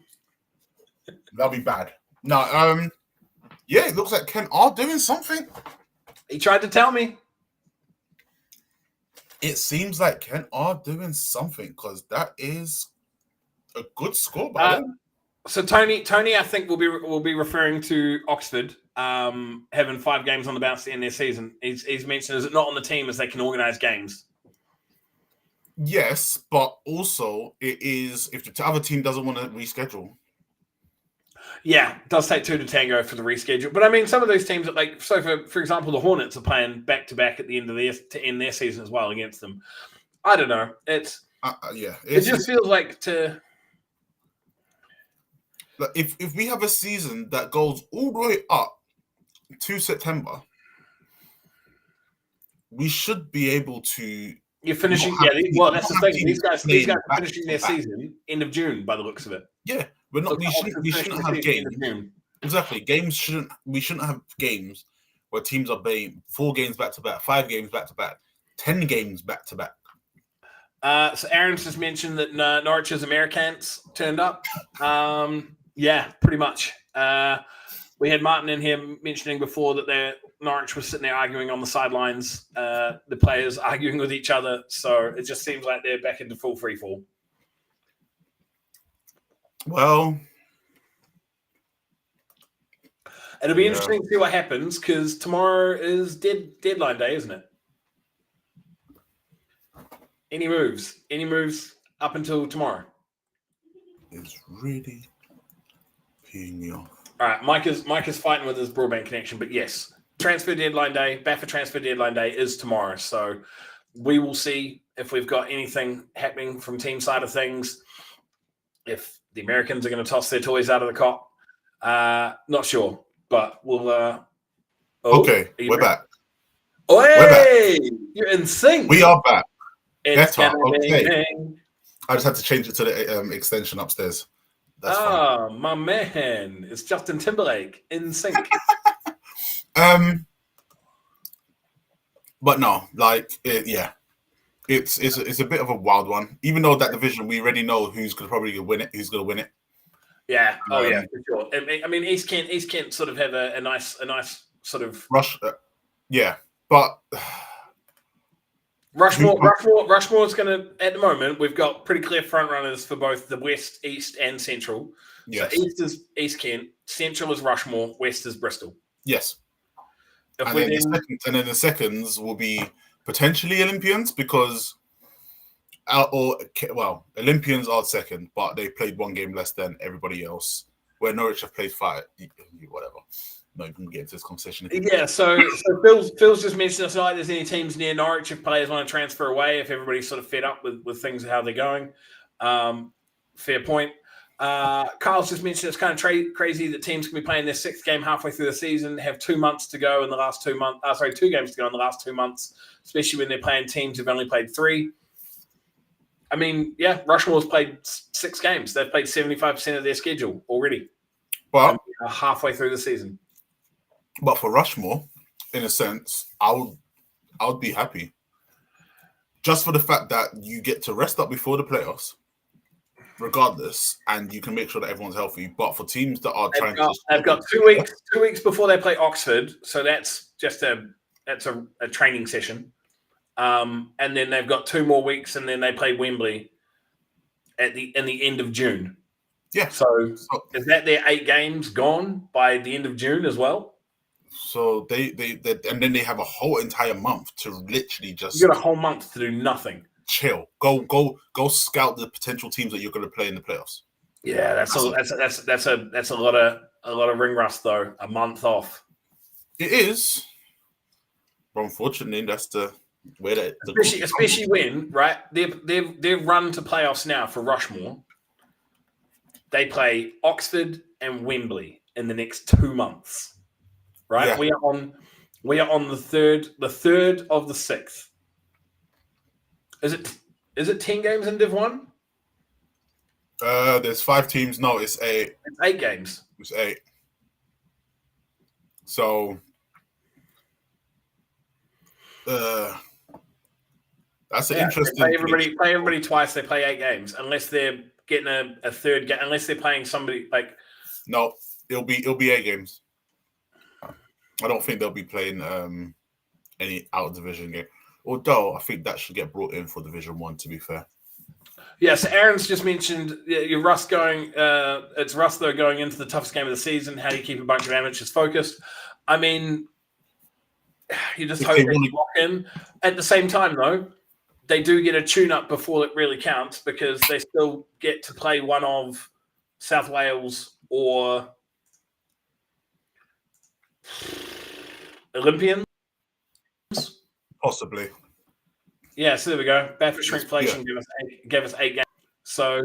That'll be bad. No, yeah, it looks like Kent are doing something. He tried to tell me. It seems like Kent are doing something, because that is a good score by them. So Tony, I think will be referring to Oxford having 5 games on the bounce to end their season. He's mentioned, is it not on the team as they can organise games? Yes, but also it is if the other team doesn't want to reschedule. Yeah, it does take 2 to tango for the reschedule. But I mean, some of those teams that for example, the Hornets are playing back to back at the end of to end their season as well against them. I don't know. It just feels like if we have a season that goes all the way up to September, we should be able to. You're finishing. That's the thing. These guys are finishing their season end of June by the looks of it. Yeah. We shouldn't have games. Exactly. We shouldn't have games where teams are playing 4 games back to back, 5 games back to back, 10 games back to back. So Aaron's just mentioned that Norwich's Americans turned up. Yeah, pretty much. We had Martin in here mentioning before that Norwich was sitting there arguing on the sidelines, the players arguing with each other. So it just seems like they're back into full free fall. Well, it'll be interesting to see what happens, because tomorrow is deadline day, isn't it? Any moves up until tomorrow? It's really peeing me off. All right, Micah's fighting with his broadband connection, but yes, transfer deadline day, BAFA transfer deadline day is tomorrow. So we will see if we've got anything happening from team side of things, if the Americans are going to toss their toys out of the cot. Not sure, but we'll. Okay, we're back. Oh, we're hey, you're in sync. We are back. It's Better. Okay. bang. I just had to change it to the extension upstairs. That's fine. My man, it's Justin Timberlake in sync. But no, like, it's a bit of a wild one. Even though that division, we already know who's going to probably win it. Who's going to win it? Yeah. Oh yeah, for sure. I mean, East Kent sort of have a nice sort of rush. Yeah, but Rushmore is going to, at the moment, we've got pretty clear front runners for both the West, East, and Central. Yes. So East is East Kent, Central is Rushmore, West is Bristol. Yes. And then the seconds will be potentially Olympians because, Olympians are second, but they played one game less than everybody else. Where Norwich have played 5, whatever. Not even get into this conversation again. Yeah, so Phil's just mentioned it's not like there's any teams near Norwich if players want to transfer away, if everybody's sort of fed up with things, how they're going. Fair point. Carl's just mentioned it's kind of crazy that teams can be playing their 6th game halfway through the season, have 2 months to go in the last 2 months. 2 games to go in the last 2 months, especially when they're playing teams who've only played 3. I mean, yeah, Rushmore's played 6 games. They've played 75% of their schedule already. Well, halfway through the season. But for Rushmore, in a sense, I would be happy. Just for the fact that you get to rest up before the playoffs, regardless, and you can make sure that everyone's healthy. But for teams that are they've got 2 weeks before they play Oxford, so that's just a training session. And then they've got 2 more weeks, and then they play Wimbley in the end of June. Yeah. So is that their 8 games gone by the end of June as well? So they and then they have a whole entire month to literally just. You got a whole month to do nothing. Chill. Go scout the potential teams that you're going to play in the playoffs. Yeah, that's a lot of ring rust though. A month off. It is. But unfortunately, that's the way that especially when they've run to playoffs now for Rushmore. They play Oxford and Wembley in the next 2 months. Right, yeah. We are on the third of the 6th. Is it 10 games in Div 1? There's 5 teams. No, it's 8. It's 8 games. It's 8. So, that's an interesting. They play everybody twice. They play 8 games, unless they're getting a third game. Unless they're playing somebody like. No, it'll be 8 games. I don't think they'll be playing any out of division game. Although I think that should get brought in for Division 1. To be fair. Yeah, so Aaron's just mentioned your Russ going. It's Russ though going into the toughest game of the season. How do you keep a bunch of amateurs focused? I mean, you just hope they lock in. At the same time, though, they do get a tune-up before it really counts because they still get to play one of South Wales or Olympians. Possibly. Yeah, so there we go. Bad for shrinkflation gave us 8 games. So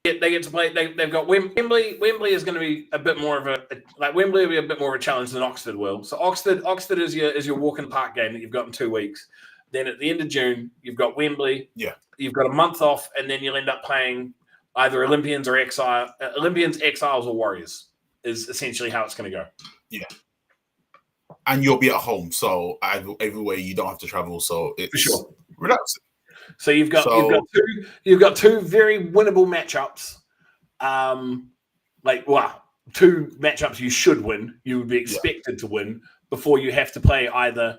they get to play. They've got Wimbley. Wimbley is going to be a bit more of Wimbley will be a bit more of a challenge than Oxford will. So Oxford is your walk in the park game that you've got in 2 weeks. Then at the end of June, you've got Wembley. Yeah. You've got a month off, and then you'll end up playing either Olympians or Olympians, Exiles, or Warriors is essentially how it's going to go. Yeah. And you'll be at home, so everywhere you don't have to travel, so it's for sure relaxing. So you've got two very winnable matchups. 2 matchups you should win. You would be expected to win before you have to play either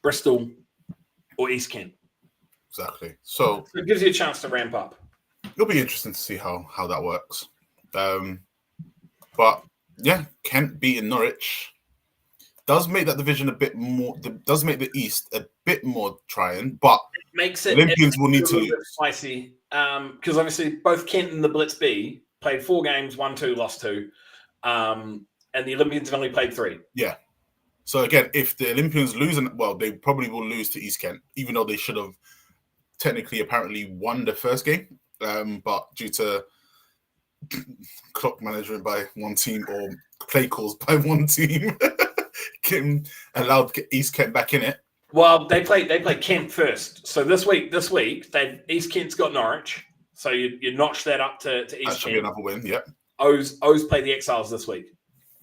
Bristol or East Kent. Exactly. So it gives you a chance to ramp up. It'll be interesting to see how that works. But yeah, Kent beating Norwich does make that division a bit more. Does make the East a bit more trying, but it makes it Olympians will need to lose. Spicy, because obviously both Kent and the Blitz B played 4 games, won 2, lost 2, and the Olympians have only played 3. Yeah. So again, if the Olympians lose, they probably will lose to East Kent, even though they should have technically apparently won the first game, but due to clock management by one team or play calls by one team, Kim allowed East Kent back in it. Well, they played Kent first. So this week, East Kent's got Norwich. So you notch that up to East Kent. That should be another win. Yep. O's play the Exiles this week.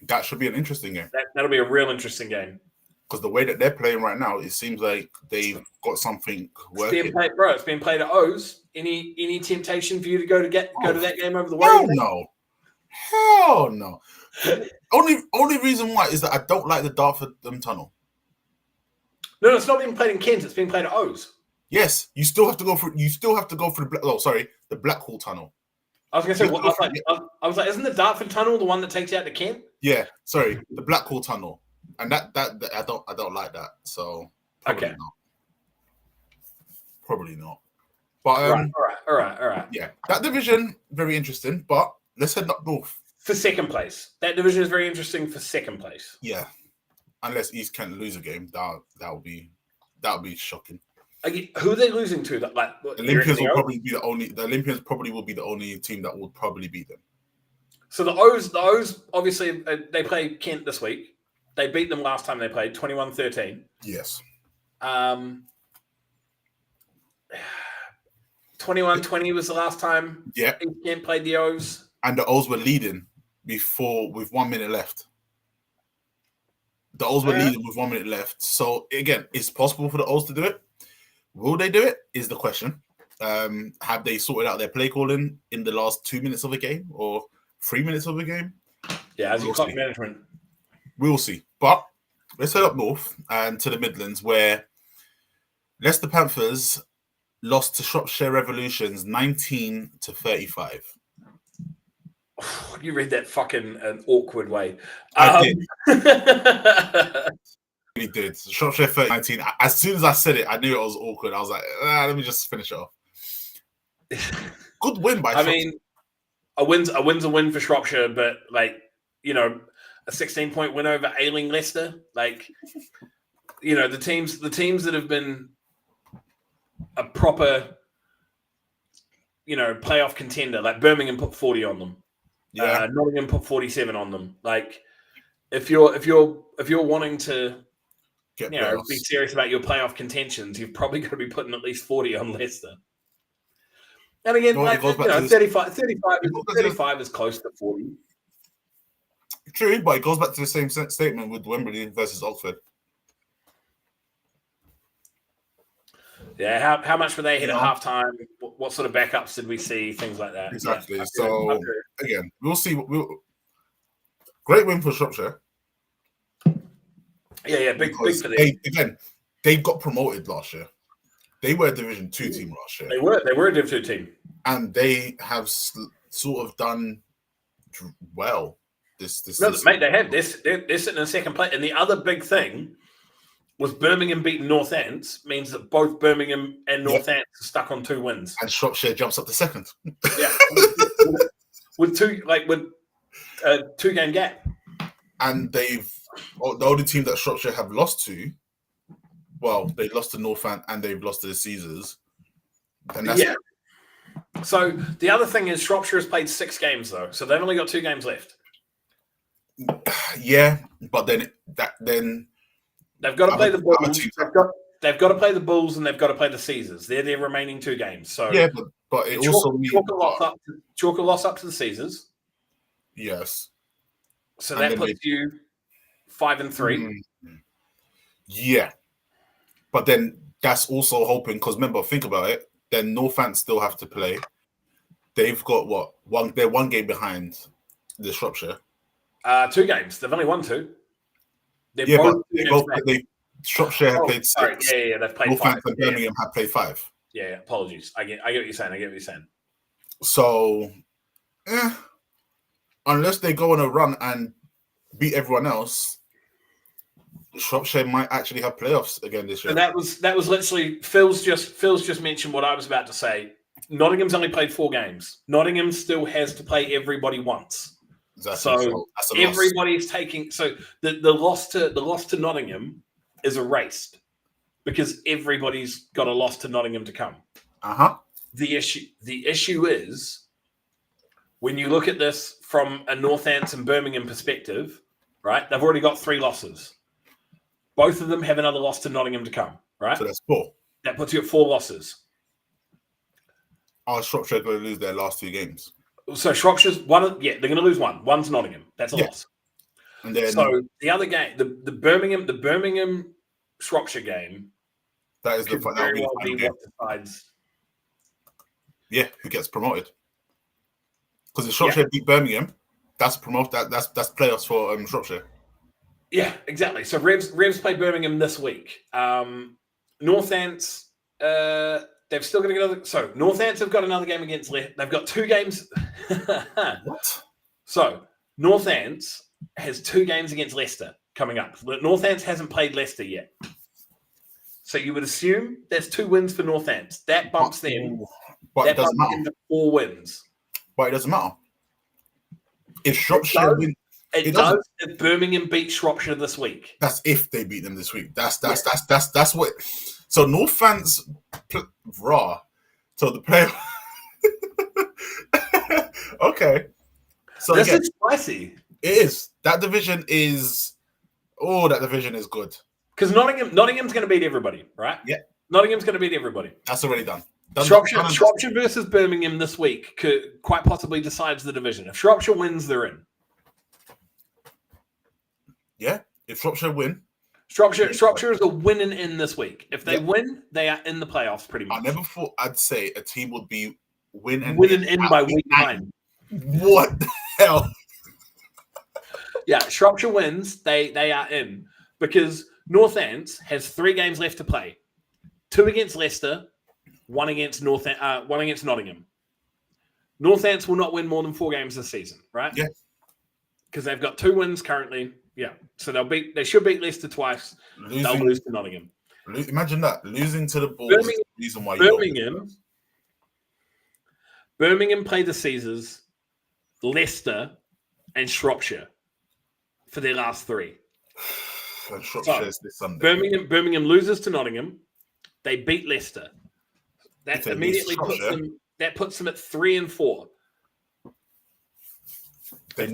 That should be an interesting game. That'll be a real interesting game. Because the way that they're playing right now, it seems like they've got something working. It's being played at O's. Any temptation for you to go to that game over the weekend? Hell no. Only reason why is that I don't like the Dartford tunnel. No, it's not being played in Kent. It's being played at O's. Yes, you still have to go through. The Blackhall tunnel. I was going to say, I was like, isn't the Dartford tunnel the one that takes you out to Kent? Yeah, sorry, the Blackhall tunnel, and that I don't like that. So probably not. But all right. Yeah, that division very interesting. But let's head up north for second place. That division is very interesting for second place. Yeah, unless East Kent lose a game, that would be shocking. Who are they losing to? That Olympians will probably be the only. The Olympians probably will be the only team that will probably beat them. So the O's obviously they play Kent this week. They beat them last time they played 21-13. Yes. 21-20 was the last time. Yeah. Kent played the O's, and the O's were leading before with 1 minute left. The O's were leading with 1 minute left. So again, it's possible for the O's to do it. Will they do it? Is the question. Have they sorted out their play calling in the last 2 minutes of a game or 3 minutes of a game? Yeah, as clock management. We'll see. But let's head up north and to the Midlands, where Leicester Panthers lost to Shropshire Revolutions 19-35. You read that fucking an awkward way. I did. He did. Shropshire 30-19. As soon as I said it, I knew it was awkward. I was like, let me just finish it off. Good win by Shropshire. I mean, a win's a win for Shropshire, but a 16-point win over ailing Leicester. The teams that have been a proper, playoff contender, like Birmingham put 40 on them. Yeah. Nottingham put 47 on them. If you're wanting to be serious about your playoff contentions, you've probably got to be putting at least 40 on Leicester. And again, 35 is close to 40. True, but it goes back to the same statement with Wimbley versus Oxford. Yeah, how much were they hit at halftime? What sort of backups did we see? Things like that. Exactly. Yeah, so again, we'll see. Great win for Shropshire. Yeah, big for them. They got promoted last year. They were a Division 2 team last year. They were a Division 2 team, and they have sort of done well. Mate, they have. They're sitting in second place, and the other big thing was Birmingham beating Northants means that both Birmingham and Northants are stuck on 2 wins, and Shropshire jumps up to second. Yeah, with 2 2-game gap, and the only team that Shropshire have lost to. Well, they lost to Northant and they've lost to the Caesars. And that's So the other thing is Shropshire has played 6 games though, so they've only got 2 games left. Yeah, but then they've got to play the Bulls. They've got to play the Bulls and they've got to play the Caesars. They're their remaining 2 games. So yeah, but it also means chalk a loss up to the Caesars. Yes. So that puts you 5-3. Yeah. But then that's also hoping, because remember, think about it, then Northants still have to play. They've got they're 1 game behind the Shropshire. 2 games. They've only won 2. Shropshire have played 6. Yeah, they've played Northants 5. And Birmingham have played 5. Yeah, apologies. I get what you're saying. So, unless they go on a run and beat everyone else, Shropshire might actually have playoffs again this year. And that was literally Phil's just mentioned what I was about to say. Nottingham's only played 4 games. Nottingham still has to play everybody once. Exactly. So everybody's taking. So the loss to Nottingham is erased because everybody's got a loss to Nottingham to come. The issue is when you look at this from a Northants and Birmingham perspective, right? They've already got 3 losses. Both of them have another loss to Nottingham to come, right? So that's 4. That puts you at 4 losses. Are Shropshire going to lose their last 2 games? So Shropshire's they're going to lose one. One's Nottingham. That's a loss. And then so the other game, the Birmingham Shropshire game, that is the very well be what decides. Yeah, who gets promoted? Because if Shropshire beat Birmingham, that's that's playoffs for Shropshire. Yeah, exactly. So Revs play Birmingham this week. Northants, they've still got to get another. So Northants have got another game against Leicester. They've got 2 games. What? So Northants has 2 games against Leicester coming up. Northants hasn't played Leicester yet. So you would assume there's 2 wins for Northants. That bumps them. But it doesn't matter. Into 4 wins. But it doesn't matter. If Shropshire win, it does. If Birmingham beat Shropshire this week. That's if they beat them this week. That's what. So North fans, raw. So the player. Okay. So this is spicy. It is. That division is. Oh, that division is good. Because Nottingham's going to beat everybody, right? Yeah. Nottingham's going to beat everybody. That's already done. Shropshire versus Birmingham this week could quite possibly decides the division. If Shropshire wins, they're in. Yeah. If Shropshire win. Shropshire is a winning in this week. If they win, they are in the playoffs pretty much. I never thought I'd say a team would be winning in by week 9. What the hell? Yeah, Shropshire wins, they are in. Because Northants has 3 games left to play. 2 against Leicester, 1 against Nottingham. Northants will not win more than 4 games this season, right? Yeah. Because they've got 2 wins currently. Yeah. So they should beat Leicester twice. They'll lose to Nottingham. Imagine that. Losing to the Bulls is the reason why Birmingham play the Caesars, Leicester, and Shropshire for their last 3. And Shropshire is this Sunday. Birmingham loses to Nottingham. They beat Leicester. That immediately puts them at 3 and 4. If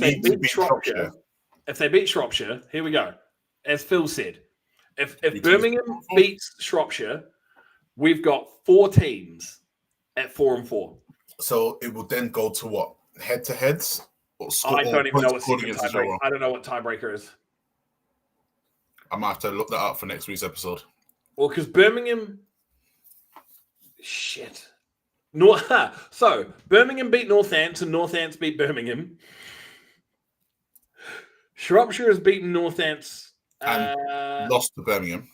they beat Shropshire, here we go. As Phil said, if Birmingham beats Shropshire, we've got 4 teams at 4 and 4. So it will then go to what? Head-to-heads? I don't even know what tiebreaker. I don't know what tiebreaker is. I might have to look that up for next week's episode. Well, because Birmingham... Shit. So, Birmingham beat Northants and Northants beat Birmingham. Shropshire has beaten Northants. And lost to Birmingham.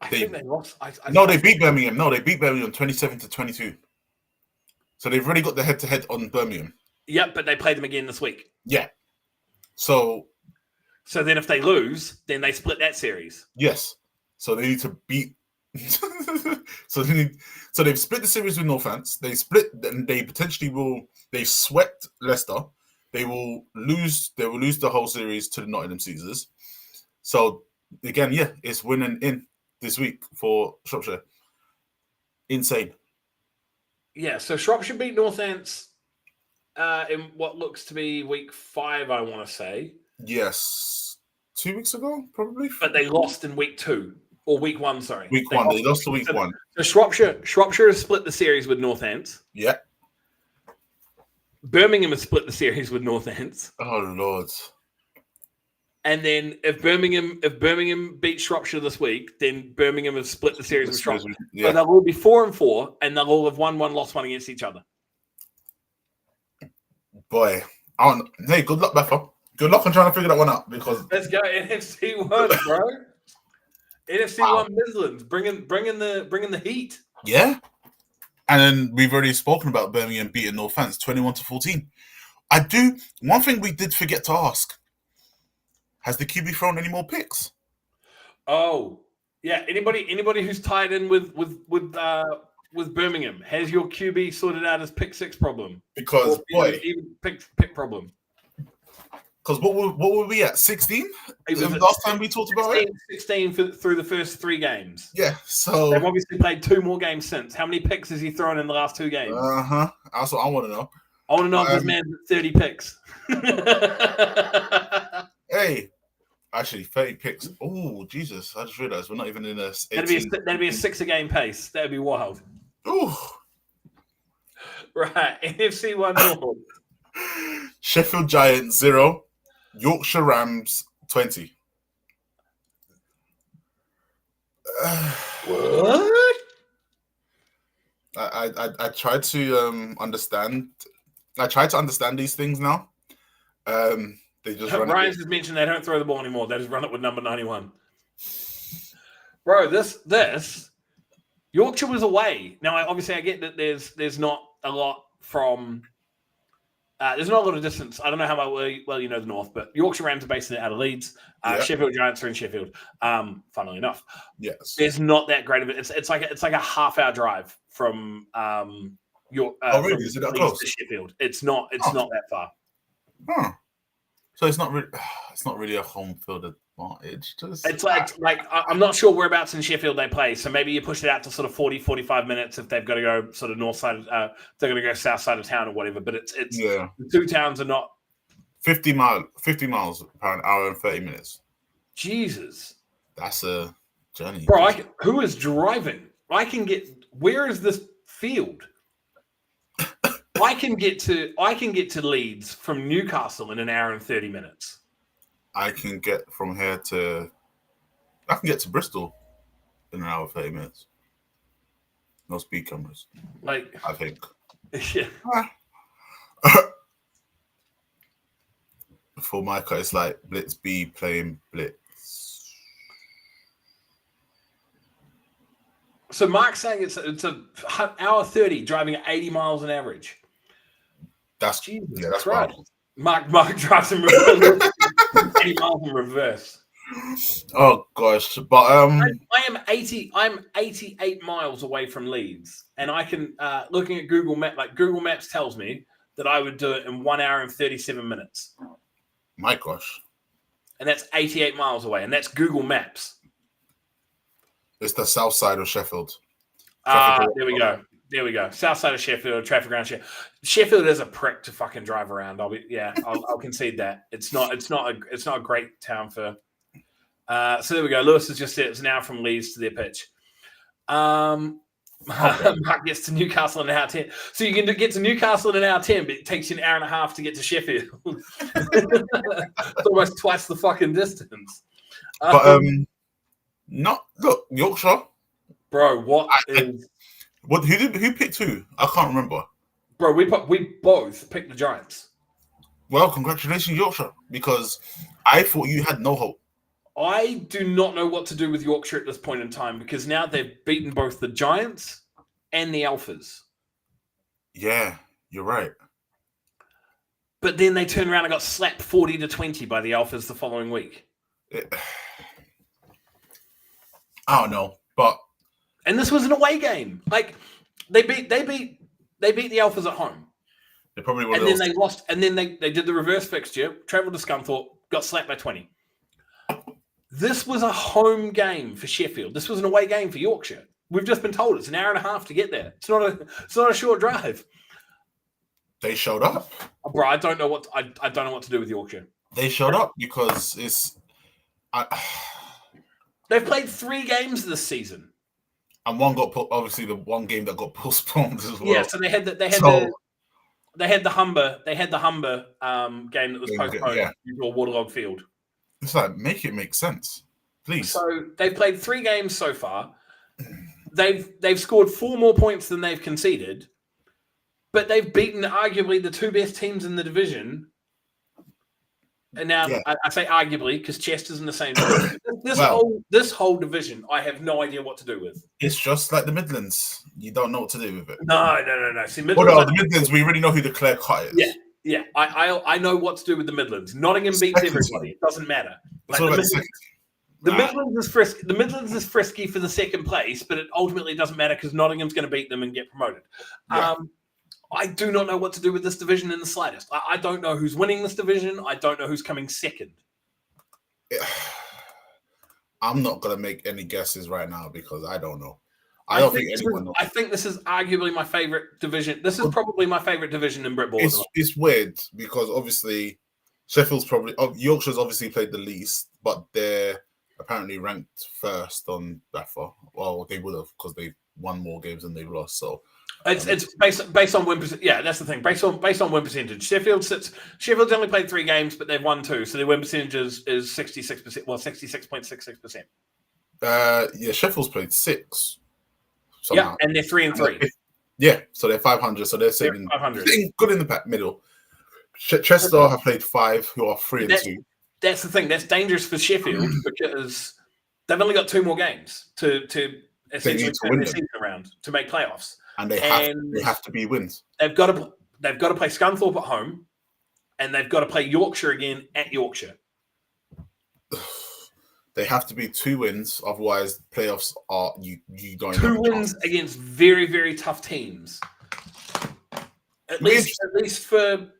I think they lost. They beat Birmingham. No, they beat Birmingham 27-22. So they've already got the head-to-head on Birmingham. Yep, but they played them again this week. Yeah. So then if they lose, then they split that series. Yes. So they need to beat. So they've split the series with Northants. They split, and they potentially will. They swept Leicester. They will lose. They will lose the whole series to the Nottingham Caesars. So again, yeah, it's winning in this week for Shropshire. Insane. Yeah. So Shropshire beat Northants in what looks to be week 5. I want to say. Yes, 2 weeks ago, probably. But they lost in week 2. Or week 1, sorry. Week 1. They lost to week 1. So Shropshire has split the series with Northants. Yeah. Birmingham has split the series with Northants. Oh Lord. And then if Birmingham beats Shropshire this week, then Birmingham has split the series with Shropshire. Yeah. So they'll all be 4 and 4, and they'll all have won 1, lost 1 against each other. Boy, hey, good luck, Beffa. Good luck on trying to figure that one out because let's go NFC 1, bro. NFC 1 Midlands, bringing the heat. Yeah, and then we've already spoken about Birmingham beating Northants 21-14. One thing we did forget to ask: has the QB thrown any more picks? Oh, yeah. Anybody who's tied in with Birmingham, has your QB sorted out his pick 6 problem? Because even pick problem. Because what were we at? 16? Last time we talked about it? 16 through the first 3 games. Yeah, so... They've obviously played 2 more games since. How many picks has he thrown in the last 2 games? That's what I want to know. I want to know if this man's at 30 picks. Hey, actually, 30 picks. Oh, Jesus. I just realized we're not even in a... That'd be a 6-a-game pace. That'd be wild. Ooh. Right, NFC 1 North. Sheffield Giants 0, Yorkshire Rams 20. What? I tried to understand. I try to understand these things now. They just run. Ryan's just mentioned they don't throw the ball anymore. They just run it with number 91. Bro, this Yorkshire was away. Now, obviously, I get that there's not a lot from. There's not a lot of distance. I don't know how well you know the North, but Yorkshire Rams are based out of Leeds. Sheffield Giants are in Sheffield. Funnily enough, yes, there's not that great of it. It's like a half-hour drive from really? Is it that close? To Sheffield. It's not that far. Huh. So it's not really a home field advantage. It's like I'm not sure whereabouts in Sheffield they play. So maybe you push it out to sort of 40, 45 minutes if they've got to go sort of north side. They're going to go south side of town or whatever. But it's the 2 towns are not 50 miles per an hour and 30 minutes. Jesus, that's a journey, bro. Who is driving? Where is this field? I can get to Leeds from Newcastle in an hour and 30 minutes. I can get to Bristol in an hour and 30 minutes. No speed cameras. I think. Yeah. For Micah, it's like Blitz B playing Blitz. So Mark's saying it's an hour 30 driving at 80 miles an average. That's right. Mark drives in reverse. 80 miles in reverse. Oh gosh, but I'm 88 miles away from Leeds, and I can looking at Google Maps. Like Google Maps tells me that I would do it in 1 hour and 37 minutes. My gosh, and that's 88 miles away, and that's Google Maps. It's the south side of Sheffield. There we go. South side of Sheffield, traffic around Sheffield. Sheffield is a prick to fucking drive around. I'll concede that. It's not a great town for. So there we go. Lewis has just said it's now from Leeds to their pitch. Mark gets to Newcastle in an hour 10. So you can get to Newcastle in an hour 10, but it takes you an hour and a half to get to Sheffield. It's almost twice the fucking distance. But Yorkshire, bro. Who picked who? I can't remember. Bro, we both picked the Giants. Well, congratulations, Yorkshire, because I thought you had no hope. I do not know what to do with Yorkshire at this point in time because now they've beaten both the Giants and the Alphas. Yeah, you're right. But then they turned around and got slapped 40-20 by the Alphas the following week. I don't know, and this was an away game. Like they beat the Alphas at home. They probably were. And then they lost. And then they did the reverse fixture. Travelled to Scunthorpe, got slapped by 20. This was a home game for Sheffield. This was an away game for Yorkshire. We've just been told it's an hour and a half to get there. It's not a short drive. They showed up, bro. I don't know what to do with Yorkshire. They showed up because they've played 3 games this season, and one got put. Obviously, the one game that got postponed as well. Yeah, so they had the Humber game that was postponed to a waterlogged field. It's like, make it make sense, please. So they've played 3 games so far. They've scored 4 more points than they've conceded, but they've beaten arguably the 2 best teams in the division. And now I say arguably because Chester's in the same division. This whole division, I have no idea what to do with. It's just like the Midlands. You don't know what to do with it. No. See, the Midlands, we already know who the clear cut is. Yeah. I know what to do with the Midlands. Nottingham beats everybody. It doesn't matter. Like, the Midlands is frisky. The Midlands is frisky for the second place, but it ultimately doesn't matter because Nottingham's going to beat them and get promoted. Yeah. I do not know what to do with this division in the slightest. I don't know who's winning this division. I don't know who's coming second. I'm not gonna make any guesses right now because I don't know. I think this is arguably my favorite division. This is probably my favorite division in Britball. It's weird because obviously Yorkshire's obviously played the least, but they're apparently ranked first on BAFA. Well, they would have because they won more games than they've lost. So it's based on win percentage. Yeah, that's the thing. Based on win percentage. Sheffield's only played 3 games, but they've won 2, so their win percentage is 66%. Well, 66.66%. Yeah, Sheffield's played 6. Somehow. Yeah, and they're 3-3. Yeah, so they're 500. So they're sitting good in the middle. Chester have played 5, who are 3-2. That's the thing. That's dangerous for Sheffield because they've only got 2 more games to essentially turn their season around to make playoffs, and they have to be wins. They've got to play Scunthorpe at home, and they've got to play Yorkshire again at Yorkshire. They have to be 2 wins, otherwise playoffs are you don't. 2 wins against very, very tough teams. At least for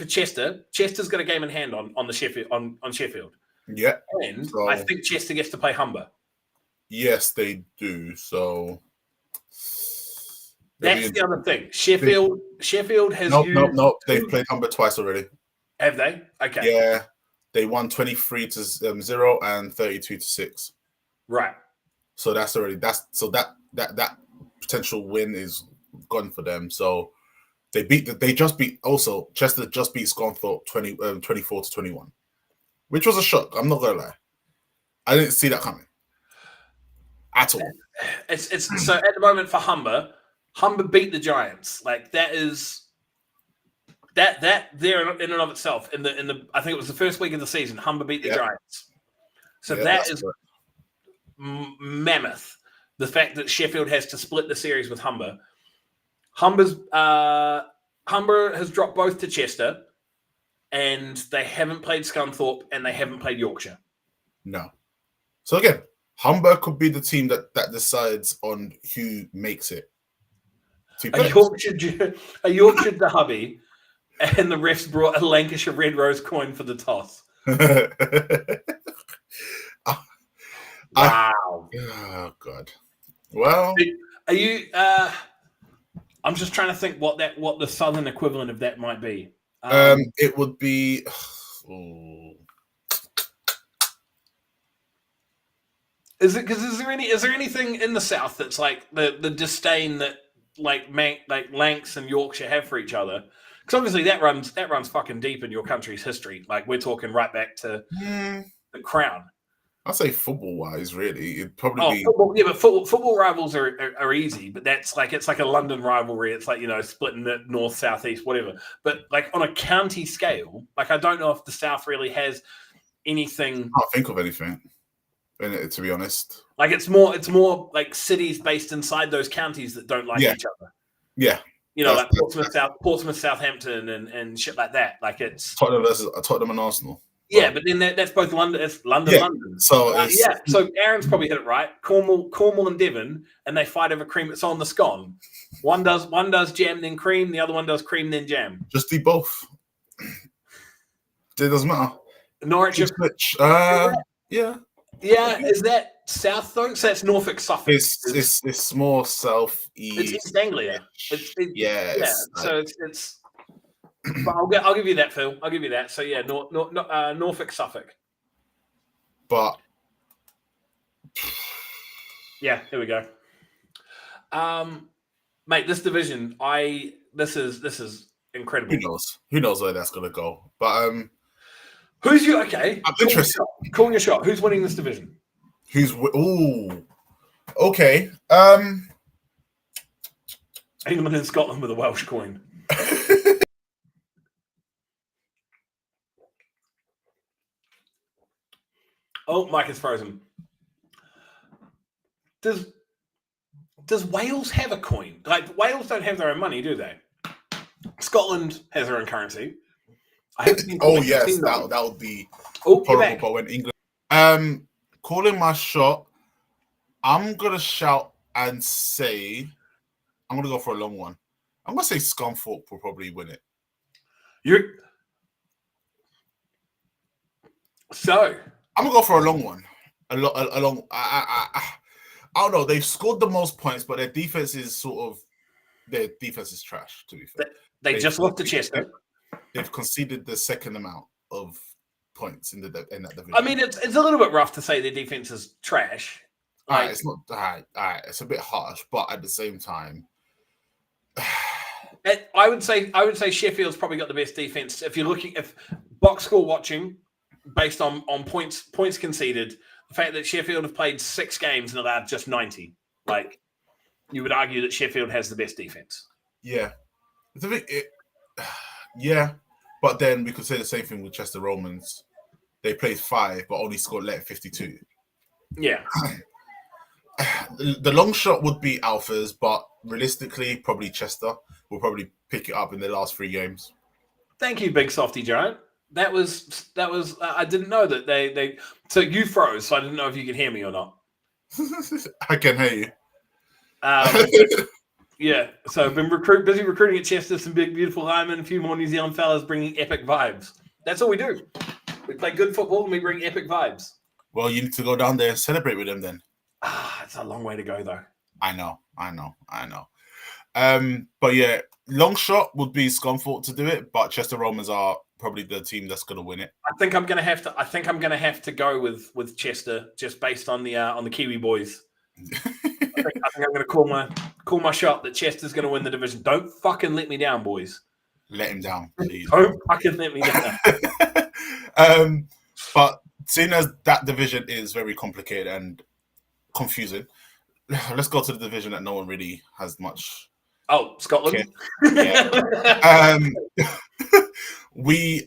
Chester. Chester's got a game in hand on the Sheffield on Sheffield. Yeah, and I think Chester gets to play Humber. Yes, they do. So that's the other thing. Sheffield has no. They've played Humber twice already. Have they? Okay. Yeah. They won 23-0 and 32-6. Right. So that's already that potential win is gone for them. So Chester just beat Scunthorpe 24-21, which was a shock. I'm not gonna lie. I didn't see that coming at all. It's so at the moment for Humber beat the Giants. Like that is. That there in and of itself in the I think it was the first week of the season, Humber beat the Giants. So that is mammoth. The fact that Sheffield has to split the series with Humber. Humber has dropped both to Chester, and they haven't played Scunthorpe and they haven't played Yorkshire. No. So again, Humber could be the team that decides on who makes it. A Yorkshire derby. And the refs brought a Lancashire Red Rose coin for the toss. Wow. Oh, God. Well. Are you... I'm just trying to think what the southern equivalent of that might be. It would be... Is there anything in the south that's like the disdain that like Lancs and Yorkshire have for each other? Because obviously that runs fucking deep in your country's history. Like we're talking right back to the Crown. I'd say football-wise, really, it'd probably be. Football, yeah, but football rivals are easy. But it's like a London rivalry. It's like splitting it north, south, east, whatever. But like on a county scale, like I don't know if the south really has anything. I can't think of anything. To be honest, like it's more like cities based inside those counties that don't like each other. Yeah. Like Portsmouth, Southampton, and shit like that. Like it's Tottenham and Arsenal. Yeah, but then that's both London. It's London. So So Aaron's probably hit it right. Cornwall, and Devon, and they fight over cream. It's on the scone. One does jam then cream. The other one does cream then jam. Just do both. It doesn't matter. Norwich. Yeah. Yeah, is that south though? So that's Norfolk, Suffolk. It's more south east. It's East Anglia. So it's. But I'll give you that, Phil. I'll give you that. So yeah, Norfolk, Suffolk. But yeah, here we go. Mate, this division, this is incredible. Who knows where that's gonna go? But who's you? Okay, I'm interested. Call your shot. Who's winning this division? Okay. England and Scotland with a Welsh coin. Oh, Mike is frozen. Does Wales have a coin? Like Wales don't have their own money, do they? Scotland has their own currency. Yes, that would be horrible. But when England, calling my shot, I'm gonna shout and say, I'm gonna go for a long one. I'm gonna say Scunthorpe will probably win it. So I'm gonna go for a long one. A long. I don't know. They've scored the most points, but their defense is trash. To be fair, they just lost to Chester. They've conceded the second amount of points in that division. I mean, it's a little bit rough to say their defense is trash. Like, it's not. It's a bit harsh, but at the same time, I would say Sheffield's probably got the best defense. If you're looking, if box score watching, based on points conceded, the fact that Sheffield have played 6 games and allowed just 90, like you would argue that Sheffield has the best defense. Yeah, yeah, but then we could say the same thing with Chester Romans. They played 5, but only scored 52. Yeah. The long shot would be Alphas, but realistically, probably Chester will probably pick it up in the last 3 games. Thank you, Big Softy Giant. That was. I didn't know that they. So you froze, so I didn't know if you could hear me or not. I can hear you. Yeah. So I've been busy recruiting at Chester. Some big, beautiful linemen, a few more New Zealand fellas bringing epic vibes. That's all we do. We play good football and we bring epic vibes. Well, you need to go down there and celebrate with them then. It's a long way to go, though. I know. But yeah, long shot would be Scunthorpe to do it, but Chester Romans are probably the team that's going to win it. I think I'm going to have to go with Chester just based on the Kiwi boys. I think I'm going to call my shot that Chester's going to win the division. Don't fucking let me down, boys. Let him down, please. Don't fucking let me down. But seeing as that division is very complicated and confusing, let's go to the division that no one really has much. Oh, Scotland. Yeah.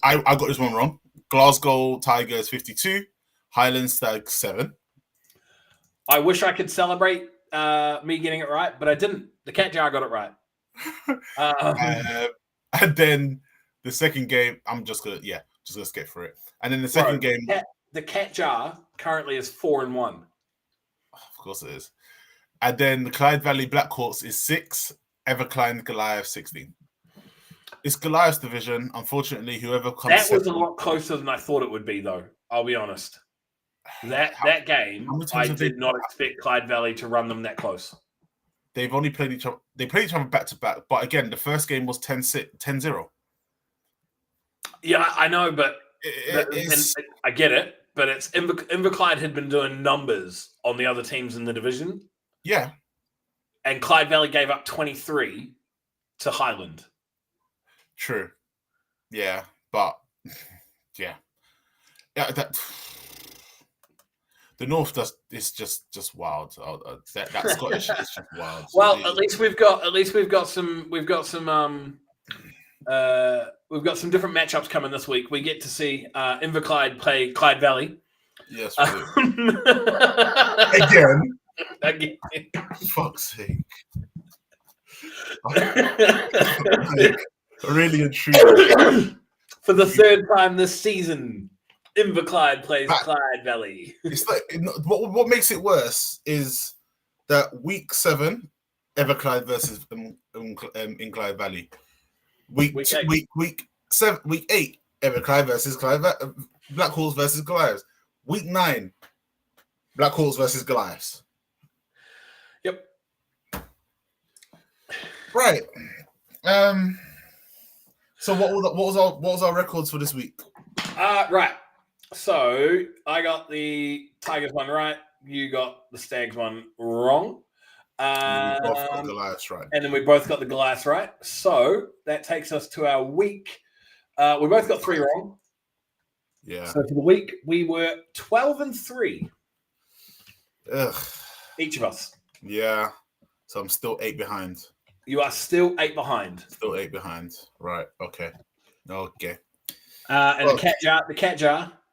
I got this one wrong. Glasgow Tigers 52, Highland Stags 7. I wish I could celebrate me getting it right, but I didn't. The Cat Jar got it right. And then the second game, I'm just gonna skip through it. And then the second game, the Cat Jar currently is 4-1. Of course it is. And then the Clyde Valley Black Hawks is 6, Everclyde Goliath 16. It's Goliath's division. Unfortunately, whoever comes that was a lot closer than I thought it would be, though. I'll be honest. That game, I did not expect Clyde Valley to run them that close. They've only played each other. They played each other back to back, but again, the first game was 10-0. Yeah, I know, but I get it. But it's Inverclyde had been doing numbers on the other teams in the division. Yeah, and Clyde Valley gave up 23 to Highland. True. Yeah, but yeah. That the North is just wild. That Scottish is just wild. Well, at least we've got some different matchups coming this week. We get to see Inverclyde play Clyde Valley. Yes, we do. Again. Fuck's sake. Really and truly. For the third time this season, Inverclyde plays Clyde Valley. It's like what makes it worse is that week 7, Everclyde versus in Clyde Valley. Week 8, Everclyde versus Black Hawks versus Goliaths. Week 9, Black Hawks versus Goliaths. Yep. Right. So what was our records for this week? Right. So I got the Tigers one right. You got the Stags one wrong. We both got Goliaths right. And then we both got the Goliaths right. So that takes us to our week. We both got 3 wrong. Yeah. So for the week, we were 12-3. Ugh. Each of us. Yeah. So I'm still 8 behind. You are still 8 behind. Still 8 behind. Right. Okay. Okay. And the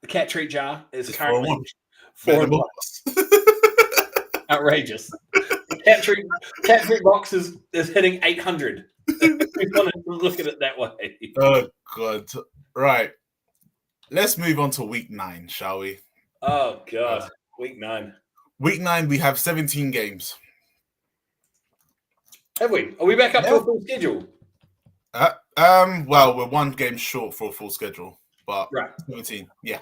cat treat jar is currently 4-1. Outrageous. The cat treat box is hitting 800. We want to look at it that way. Oh God. Right. Let's move on to week 9, shall we? Oh God. Week 9. Week 9, we have 17 games. Have we? Are we back up to a full schedule? Well, we're one game short for a full schedule, but Right. 17. Yeah.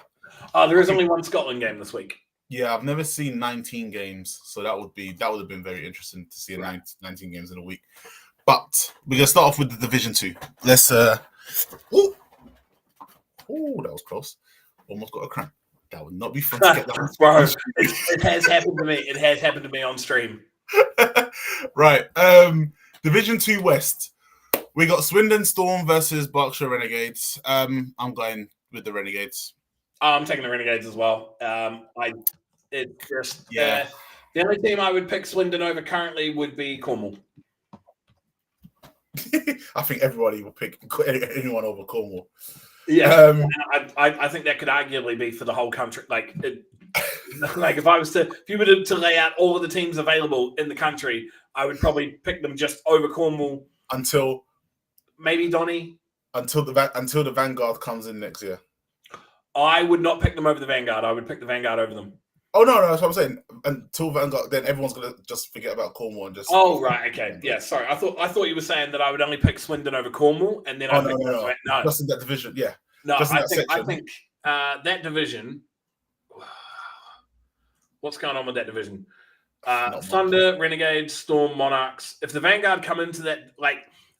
Oh, there is only one Scotland game this week. Yeah, I've never seen 19 games, so that would have been very interesting to see 19 games in a week. But we're gonna start off with the Division 2. Let's that was close. Almost got a cramp. That would not be fun to get that. Bro, it has happened to me. It has happened to me on stream. Right. Division 2 West. We got Swindon Storm versus Berkshire Renegades. I'm going with the Renegades. I'm taking the Renegades as well. The only team I would pick Swindon over currently would be Cornwall. I think everybody will pick anyone over Cornwall. Yeah, I think that could arguably be for the whole country. Like if you were to lay out all of the teams available in the country, I would probably pick them just over Cornwall until maybe Donny. Until the Vanguard comes in next year. I would not pick them over the Vanguard. I would pick the Vanguard over them. Oh no, that's what I'm saying. Until Vanguard, then everyone's gonna just forget about Cornwall and just. Oh right, okay, yeah. Sorry, I thought you were saying that I would only pick Swindon over Cornwall, and then no, just in that division, yeah. No, I think that division. What's going on with that division? Thunder, Renegades, Storm, Monarchs. If the Vanguard come into that, like.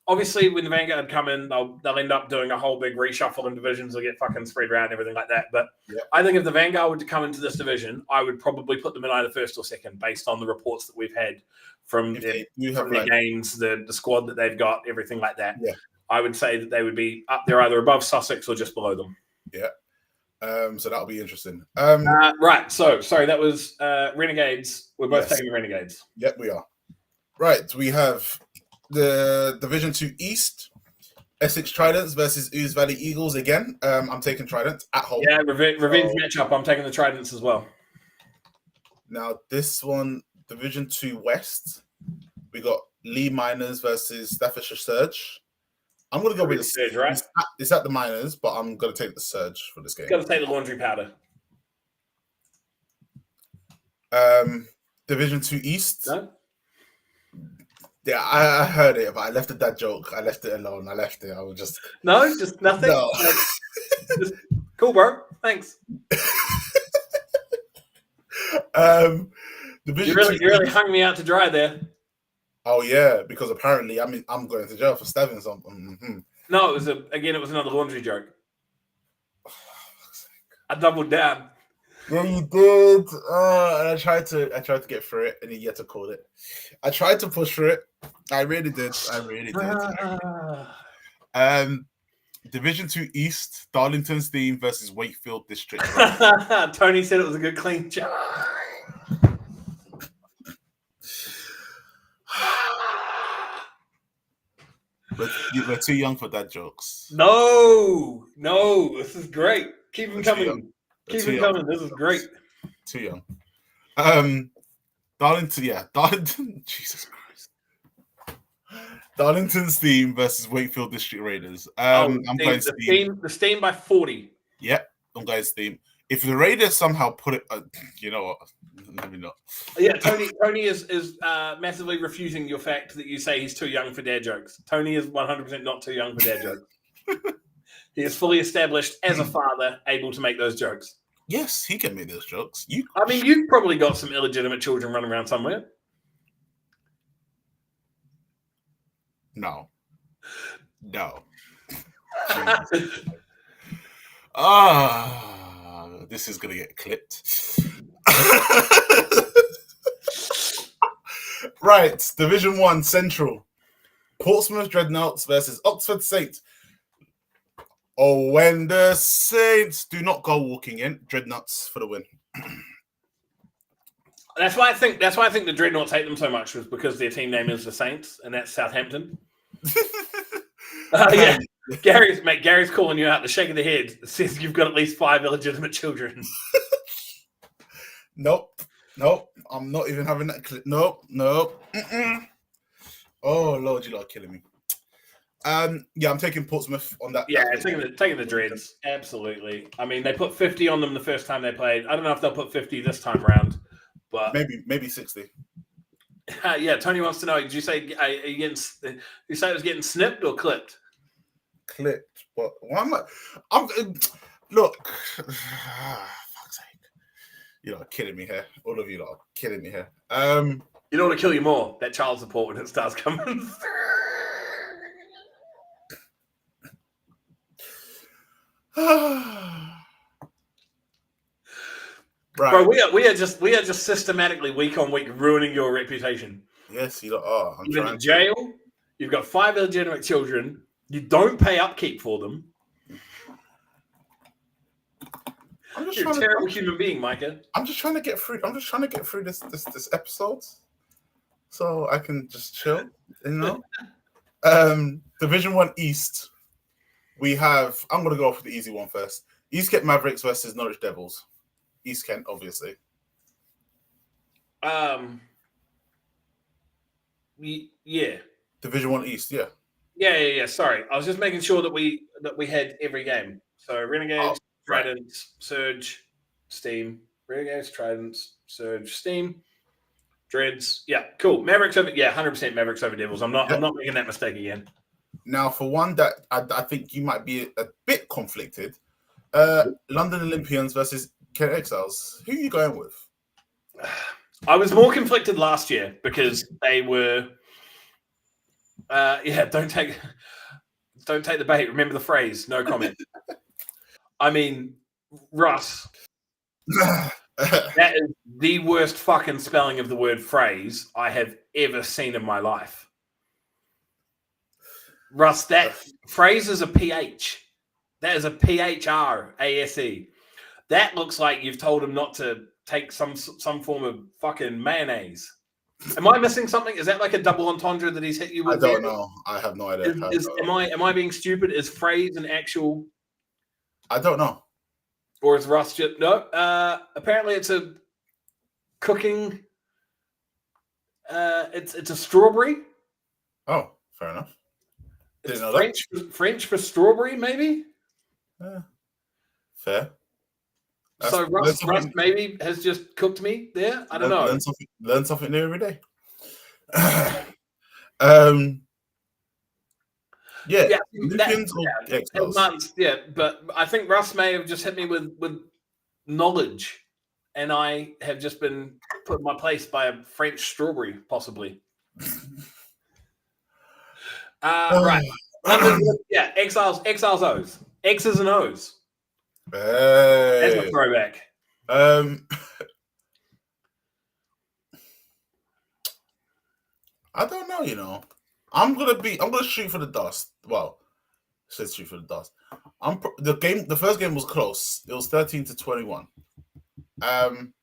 Obviously, when the Vanguard come in, they'll end up doing a whole big reshuffle in divisions. They'll get fucking spread around and everything like that. But I think if the Vanguard were to come into this division, I would probably put them in either first or second based on the reports that we've had from their games, the squad that they've got, everything like that. Yeah. I would say that they would be up there either above Sussex or just below them. Yeah. So that'll be interesting. Right. So, sorry, that was Renegades. We're both taking the Renegades. Yep, we are. Right. We have the Division 2 East, Essex Tridents versus Ouse Valley Eagles again. I'm taking Trident at home. Yeah, revenge matchup. I'm taking the Tridents as well. Now, this one, Division 2 West, we got Lee Miners versus Staffordshire Surge. I'm going to go with the Surge, right? It's at the Miners, but I'm going to take the Surge for this game. Got to take the laundry powder. Division 2 East. No? Yeah, I heard it, but I left that joke. I left it alone. I left it. I was just... No, just nothing? No. Just, cool, bro. Thanks. You really hung me out to dry there. Oh, yeah, because apparently I'm going to jail for stabbing something. Mm-hmm. No, it was another laundry joke. I doubled down. Yeah, you did. And I tried to get through it, and you had to call it. I tried to push through it. I really did. Division 2 East, Darlington's team versus Wakefield District. Tony said it was a good clean job. We're too young for dad jokes. No, this is great. Keep them coming. Keep them coming. This is great. Too young. Darlington. Jesus Christ. Darlington's team versus Wakefield District Raiders. I'm going Steam. The Steam by 40. Yeah, I'm going Steam. If the Raiders somehow put it, you know what? Maybe not. Yeah, Tony is massively refusing your fact that you say he's too young for dad jokes. Tony is 100% not too young for dad jokes. He is fully established as a father, able to make those jokes. Yes, he can make those jokes. You've probably got some illegitimate children running around somewhere. No. This is going to get clipped. Right, Division 1 Central. Portsmouth Dreadnoughts versus Oxford Saints. Oh, when the Saints do not go walking in, Dreadnoughts for the win. That's why I think the Dreadnoughts hate them so much, was because their team name is the Saints, and that's Southampton. Yeah, Gary's calling you out. The shake of the head says you've got at least 5 illegitimate children. Nope. I'm not even having that clip. Nope. Mm-mm. Oh Lord, you lot are killing me. Yeah, I'm taking Portsmouth on that. Yeah, taking the Dreads. Absolutely. I mean, they put 50 on them the first time they played. I don't know if they'll put 50 this time around, but maybe 60. Yeah, Tony wants to know. Did you say you say it was getting snipped or clipped? clipped, but why am I'm look. Fuck's sake. You lot are killing me here. All of you lot are killing me here. You don't want to kill you more. That child support when it starts coming. Right. Bro, we are just systematically week on week ruining your reputation. Yes, you lot are. You've been to jail. You've got 5 illegitimate children. You don't pay upkeep for them. You're a terrible human being, Micah. I'm just trying to get through. I'm just trying to get through this episode, so I can just chill. You know. Division 1 East. We have. I'm gonna go off with the easy one first. East Kent Mavericks versus Norwich Devils. East Kent, obviously. Yeah. Division 1 East, yeah. Yeah. Sorry, I was just making sure that we had every game. So Renegades, Tridents, Surge, Steam. Renegades, Tridents, Surge, Steam, Dreads. Yeah, cool. Mavericks over. Yeah, 100% Mavericks over Devils. I'm not making that mistake again. Now, for one that I think you might be a bit conflicted, London Olympians versus Kent Exiles. Who are you going with? I was more conflicted last year because they were. Don't take the bait. Remember the phrase. No comment. I mean, Russ. That is the worst fucking spelling of the word phrase I have ever seen in my life. Russ, that phrase is a PH. That is a PHRASE. That looks like you've told him not to take some form of fucking mayonnaise. Am I missing something? Is that like a double entendre that he's hit you with? I don't know. I have no idea. Am I being stupid? Is phrase an actual? I don't know. Or is Russ just no? Apparently, it's a cooking. It's a strawberry. Oh, fair enough. It's French for strawberry, maybe. Fair. So Russ maybe has just cooked me there. I don't know. Learn something new every day. But I think Russ may have just hit me with knowledge, and I have just been put in my place by a French strawberry, possibly. Right. Exiles O's. X's and O's. That's my throwback. I don't know, you know. I'm gonna shoot for the dust. Well, I said shoot for the dust. The first game was close. It was 13-21. I'm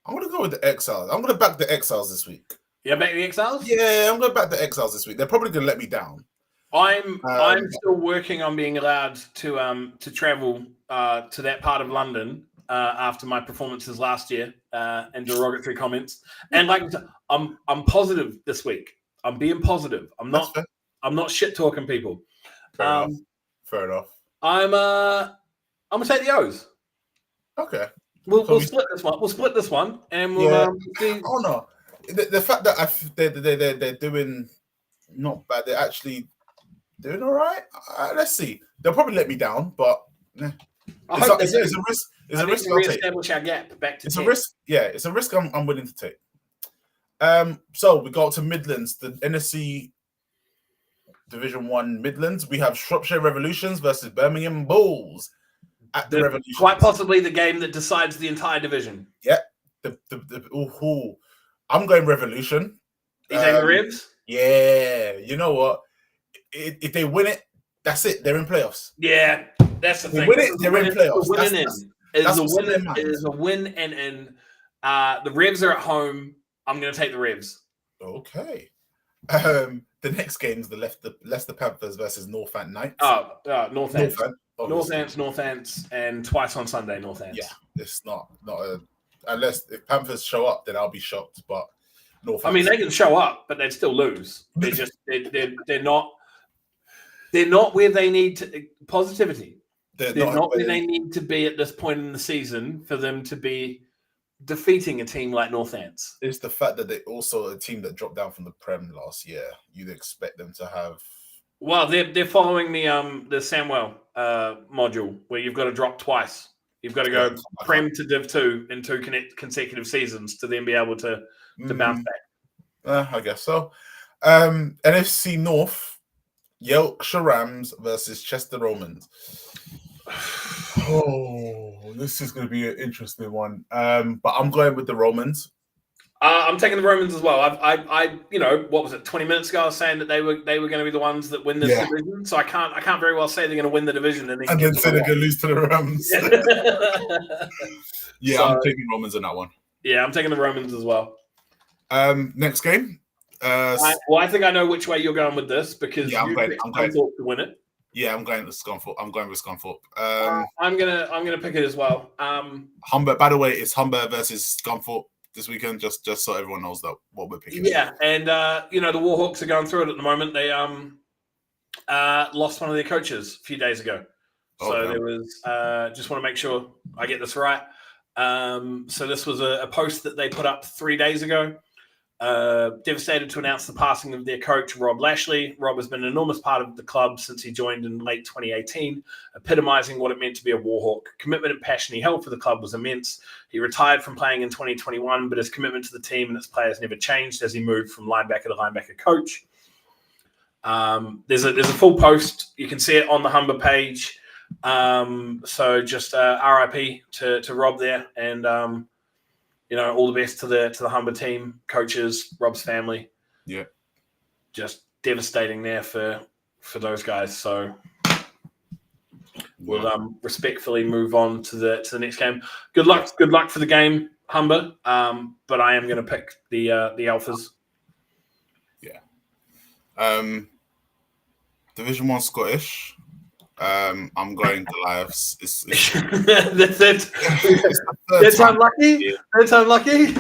gonna go with the Exiles. I'm gonna back the Exiles this week. Yeah, back the Exiles? Yeah, I'm gonna back the Exiles this week. They're probably gonna let me down. I'm still working on being allowed to travel to that part of London after my performances last year and derogatory comments. And like I'm positive this week. I'm being positive. I'm not shit talking people. Fair enough. I'm gonna take the O's. Okay. We'll split this one. We'll split this one, and we'll see. Oh no, the fact that they're doing not bad. They're actually doing all right. Let's see. They'll probably let me down, but it's a risk. It's a risk. Reestablish our gap back to. It's 10. A risk. Yeah, it's a risk I'm willing to take. So we go to Midlands, the NSC Division 1 Midlands. We have Shropshire Revolutions versus Birmingham Bulls at the Revolution. Quite possibly the game that decides the entire division. Yeah. I'm going Revolution. You taking the Revs? Yeah. You know what? If they win it, that's it. They're in playoffs. Yeah, that's the thing. Win it, they're in playoffs. It is a win and in. The Revs are at home. I'm going to take the Revs. Okay. The next game is the Leicester Panthers versus Northant Knights. Northants, and twice on Sunday, Northants. Yeah, it's not unless if Panthers show up, then I'll be shocked. But Northants. I mean, they can show up, but they'd still lose. They're not where they need to positivity. They're not where they need to be at this point in the season for them to be defeating a team like Northants. It's the fact that they also a team that dropped down from the Prem last year. You'd expect them to have. Well, they're following the Samwell module where you've got to drop twice. You've got to go Prem to Div 2 in 2 consecutive seasons to then be able to bounce back. I guess so. NFC North, Yorkshire Rams versus Chester Romans. Oh, this is going to be an interesting one. But I'm going with the Romans. I'm taking the Romans as well. I what was it? 20 minutes ago, I was saying that they were going to be the ones that win this division. So I can't very well say they're going to win the division and then say they're going to lose to the Rams. So, I'm taking Romans in that one. Yeah, I'm taking the Romans as well. Next game. I think I know which way you're going with this because I'm going to win it. Yeah, I'm going with Scunthorpe. I'm gonna pick it as well. Humber. By the way, it's Humber versus Scunthorpe this weekend. Just so everyone knows that what we're picking. Yeah, and the Warhawks are going through it at the moment. They lost one of their coaches a few days ago, so there was just want to make sure I get this right. So this was a post that they put up 3 days ago. Devastated to announce the passing of their coach, Rob Lashley. Rob has been an enormous part of the club since he joined in late 2018, epitomizing what it meant to be a Warhawk. Commitment and passion he held for the club was immense. He retired from playing in 2021, but his commitment to the team and its players never changed as he moved from linebacker to linebacker coach. There's a full post. You can see it on the Humber page. So just RIP to Rob there, and all the best to the Humber team, coaches, Rob's family. Yeah, just devastating there for those guys. So we'll respectfully move on to the next game. Good luck for the game, Humber. But I am going to pick the Alphas. Yeah. Division 1 Scottish. I'm going Goliaths. That's unlucky. Yeah. That's unlucky.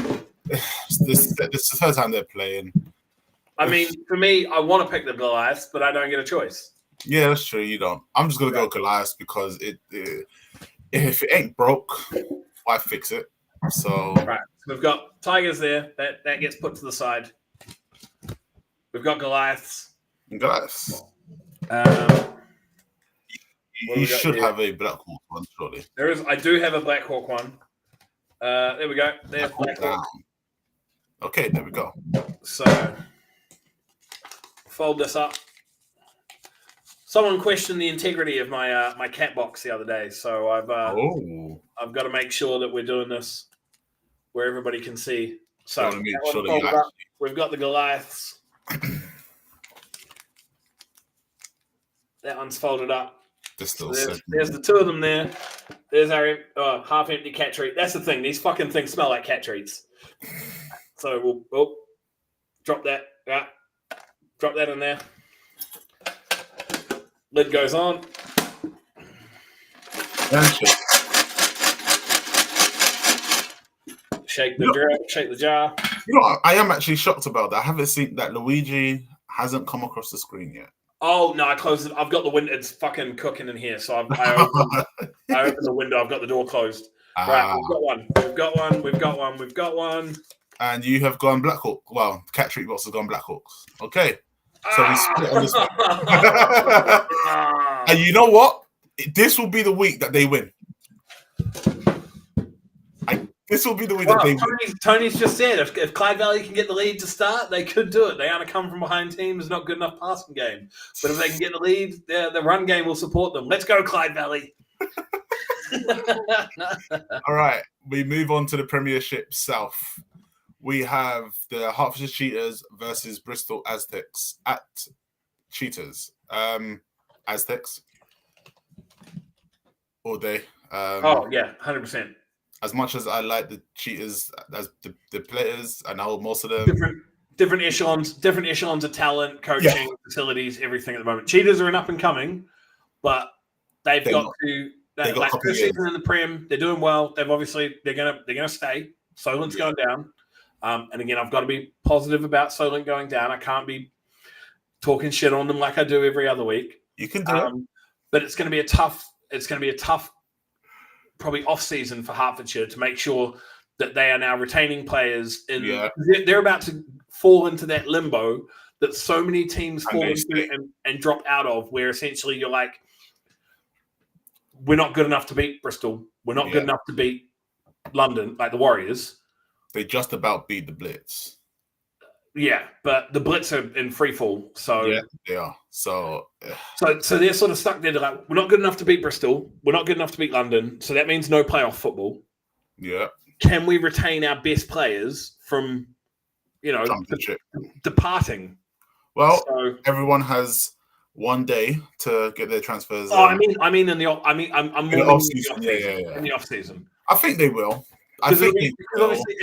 This is the third time they're playing. I mean, for me, I want to pick the Goliaths, but I don't get a choice. Yeah, that's true. You don't. I'm just gonna go Goliaths because if it ain't broke, why fix it? So right, we've got Tigers there. That gets put to the side. We've got Goliaths. You should have a Black Hawk one, surely. There is. I do have a Black Hawk one. There we go. There's Black Hawk. Okay, there we go. So fold this up. Someone questioned the integrity of my my cat box the other day, so I've got to make sure that we're doing this where everybody can see. So we've got the Goliaths. That one's folded up. So there's the two of them there. There's our half-empty cat treat. That's the thing. These fucking things smell like cat treats. So we'll drop that. Yeah, drop that in there. Lid goes on. Shake the jar. You know, I am actually shocked about that. I haven't seen that Luigi hasn't come across the screen yet. Oh no! I closed it. I've got the window. It's fucking cooking in here, so I opened the window. I've got the door closed. Right, we've got one. And you have gone Black Hawk. Well, Cat Treat Box has gone Black Hawks. Okay, so we split on this one. And you know what? This will be the week that they win. This will be the week that they win. Tony's just said if Clyde Valley can get the lead to start, they could do it. They aren't a come from behind team. It's not good enough passing game. But if they can get the lead, the run game will support them. Let's go, Clyde Valley. All right, we move on to the Premiership South. We have the Hertfordshire Cheetahs versus Bristol Aztecs at Cheetahs. Aztecs all day. 100%. As much as I like the Cheetahs as the players, I know most of them different echelons of talent, coaching, facilities, everything at the moment. Cheetahs are an up and coming, but they've got first season in the Prem. They're doing well. They're gonna stay. Solent's going down, and again, I've got to be positive about Solent going down. I can't be talking shit on them like I do every other week. You can do it, but it's going to be a tough. Probably off season for Hertfordshire to make sure that they are now retaining players in. Yeah. They're about to fall into that limbo that so many teams And fall they into and drop out of, where essentially you're like, we're not good enough to beat Bristol. We're not good enough to beat London, like the Warriors. They just about beat the Blitz. Yeah, but the Blitz are in free fall. So yeah, they are. So they're sort of stuck there. They're like, we're not good enough to beat Bristol. We're not good enough to beat London. So that means no playoff football. Yeah. Can we retain our best players from, departing? Well, everyone has 1 day to get their transfers. I'm more in the off season. In the off season. I think they will. Because obviously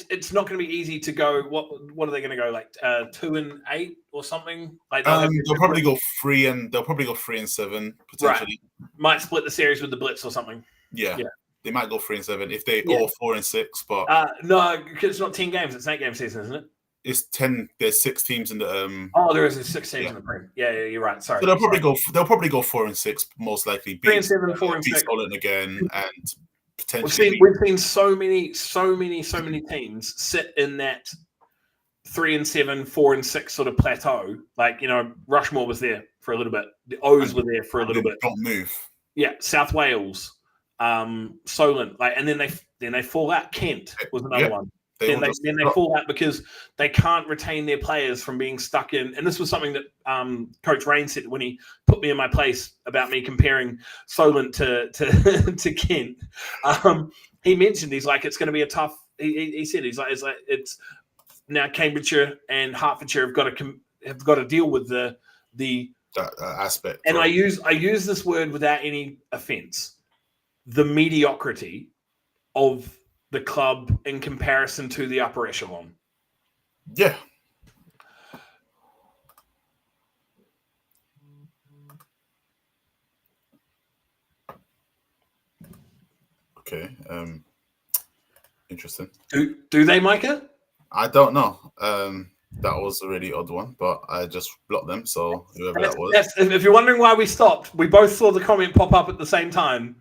it's not going to be easy to go. What are they going to go like 2-8 or something? Like they'll probably go 3 and 7 potentially. Right. Might split the series with the Blitz or something. Yeah. They might go 3 and 7 if they or 4 and 6. But no, because it's not 10 games. It's an 8-game season, isn't it? It's 10. There's 6 teams in the. There is 6 teams in the Prem. Yeah, you're right. Sorry. So they'll probably go 4 and 6 most likely. 3 and 7, 4 and 6. Beat Scotland again and. Potentially. We've seen so many teams sit in that 3 and 7, 4 and 6 sort of plateau. Like, Rushmore was there for a little bit. The O's were there for a little bit. Don't move. Yeah, South Wales, Solent, and then they fall out. Kent was another one. Then they fall out because they can't retain their players from being stuck in. And this was something that Coach Rain said when he put me in my place about me comparing Solent to Kent. He mentioned he's like, it's going to be a tough. He said it's now Cambridgeshire and Hertfordshire have got to deal with the aspect. And I use this word without any offence. The mediocrity of the club in comparison to the upper echelon. Yeah. Okay. Interesting. Do they, Micah? I don't know. That was a really odd one, but I just blocked them. So whoever that was. If you're wondering why we stopped, we both saw the comment pop up at the same time,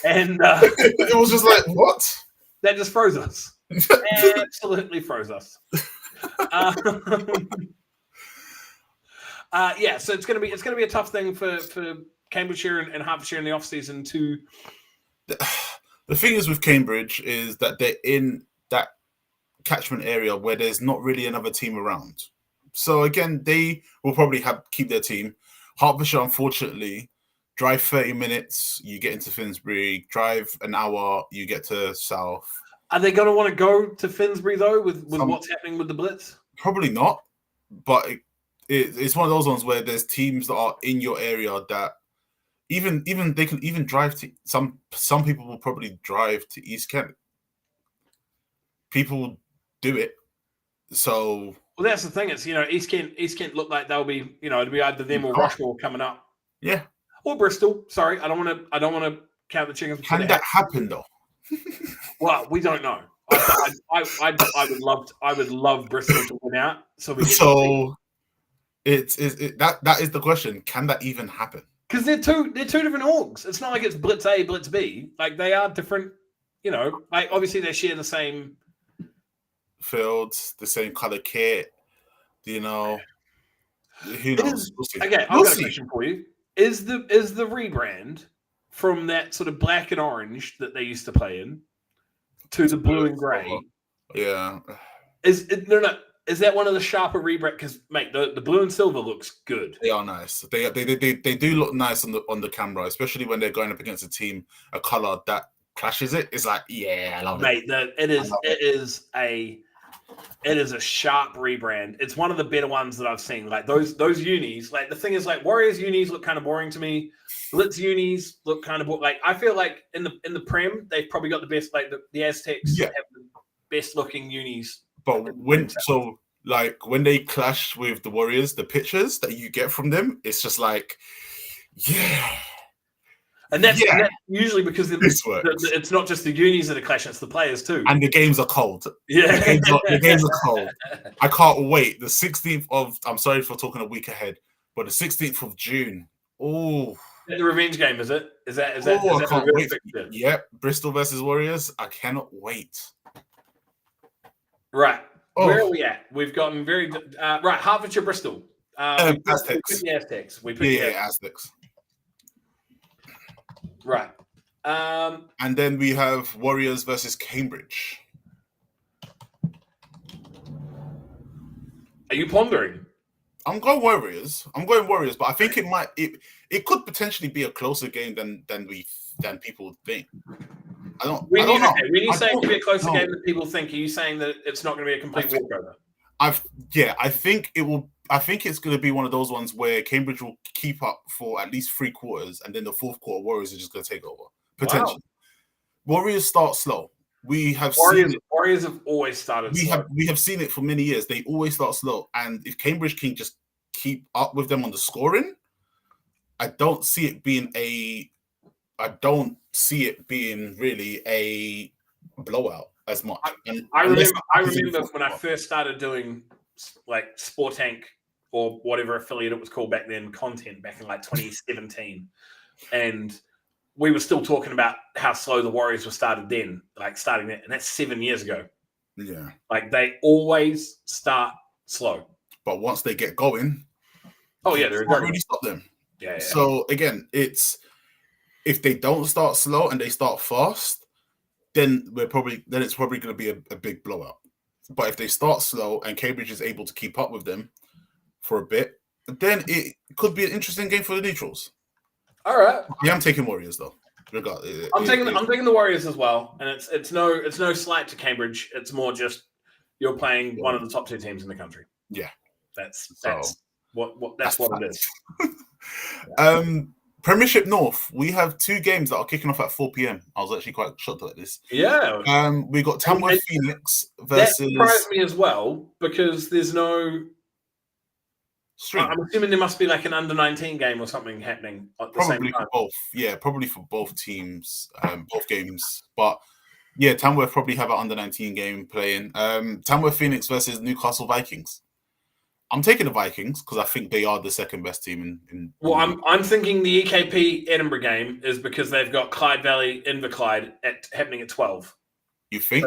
and it was just like, what? That just froze us. Absolutely froze us. So it's gonna be a tough thing for Cambridgeshire and Hertfordshire in the off season to. The thing is with Cambridge is that they're in that catchment area where there's not really another team around. So again, they will probably keep their team. Hertfordshire, unfortunately, drive 30 minutes, you get into Finsbury. Drive an hour, you get to South. Are they going to want to go to Finsbury, though, with what's happening with the Blitz? Probably not. But it's one of those ones where there's teams that are in your area that even they can even drive to... Some people will probably drive to East Kent. People do it. So... Well, that's the thing. It's, East Kent look like they'll be, it'll be either them or Rushmore coming up. Yeah. Or Bristol. Sorry, I don't want to count the chickens. Can that happen though? Well, we don't know. I would love Bristol to win out. That is the question. Can that even happen? Because they're two different orgs. It's not like it's Blitz A, Blitz B. Like they are different. Like obviously they share the same fields, the same color kit. Who knows? We'll see. Okay, I've got a question for you. Is the rebrand from that sort of black and orange that they used to play in to the blue and grey? Yeah. Is that one of the sharper rebrand? Because mate, the blue and silver looks good. They are nice. They do look nice on the camera, especially when they're going up against a color that clashes it. It's like, yeah, I love it. Mate, it is a sharp rebrand. It's one of the better ones that I've seen. Like those unis. Like the thing is, like Warriors unis look kind of boring to me. Blitz unis look kind of like I feel like in the Prem they've probably got the best. Like the Aztecs have the best looking unis. But when they clash with the Warriors, the pictures that you get from them, it's just like, yeah. And that's usually because it's not just the unis that are clashing, it's the players too. And the games are cold. Yeah. The games are cold. I can't wait. The 16th of, I'm sorry for talking a week ahead, but the 16th of June. Oh. The revenge game, is it? Is that I can't wait. Yep. Bristol versus Warriors. I cannot wait. Right. Oh. Where are we at? We've gotten very right. Hertfordshire, Bristol. Aztecs. The Aztecs. We picked Yeah, the Aztecs. Right. And then we have Warriors versus Cambridge. Are you pondering? I'm going Warriors, but I think it could potentially be a closer game than people would think. I don't know. Okay, when you say it could be a closer game than people think, are you saying that it's not going to be a complete walkover? I think it will. I think it's going to be one of those ones where Cambridge will keep up for at least 3 quarters, and then the fourth quarter, Warriors are just going to take over. Potentially, Warriors start slow. We have seen it. Warriors have always started slow. We have seen it for many years. They always start slow, and if Cambridge can just keep up with them on the scoring, I don't see it being really a blowout as much. I remember when I first started doing like Sportank or whatever affiliate it was called back then, content back in like 2017, and we were still talking about how slow the Warriors were starting that, and that's 7 years ago. Yeah, like they always start slow, but once they get going, they're not really stop them. Yeah. So again, it's if they don't start slow and they start fast, then it's probably going to be a big blowout. But if they start slow and Cambridge is able to keep up with them for a bit, then it could be an interesting game for the neutrals. All right. Yeah, I'm taking Warriors though. I'm taking the Warriors as well, and it's no slight to Cambridge. It's more just you're playing one of the top 2 teams in the country. Yeah, that's what it is. Premiership North, we have 2 games that are kicking off at 4 p.m. I was actually quite shocked at this. Yeah. We got Tamworth Phoenix versus. That surprised me as well because there's no. I'm assuming there must be like an under-19 game or something happening at the same time. For both. Yeah, probably for both teams, both games. But yeah, Tamworth probably have an under-19 game playing. Tamworth Phoenix versus Newcastle Vikings. I'm taking the Vikings because I think they are the second best team in. Well, I'm thinking the EKP Edinburgh game is because they've got Clyde Valley Inverclyde happening at 12. You think?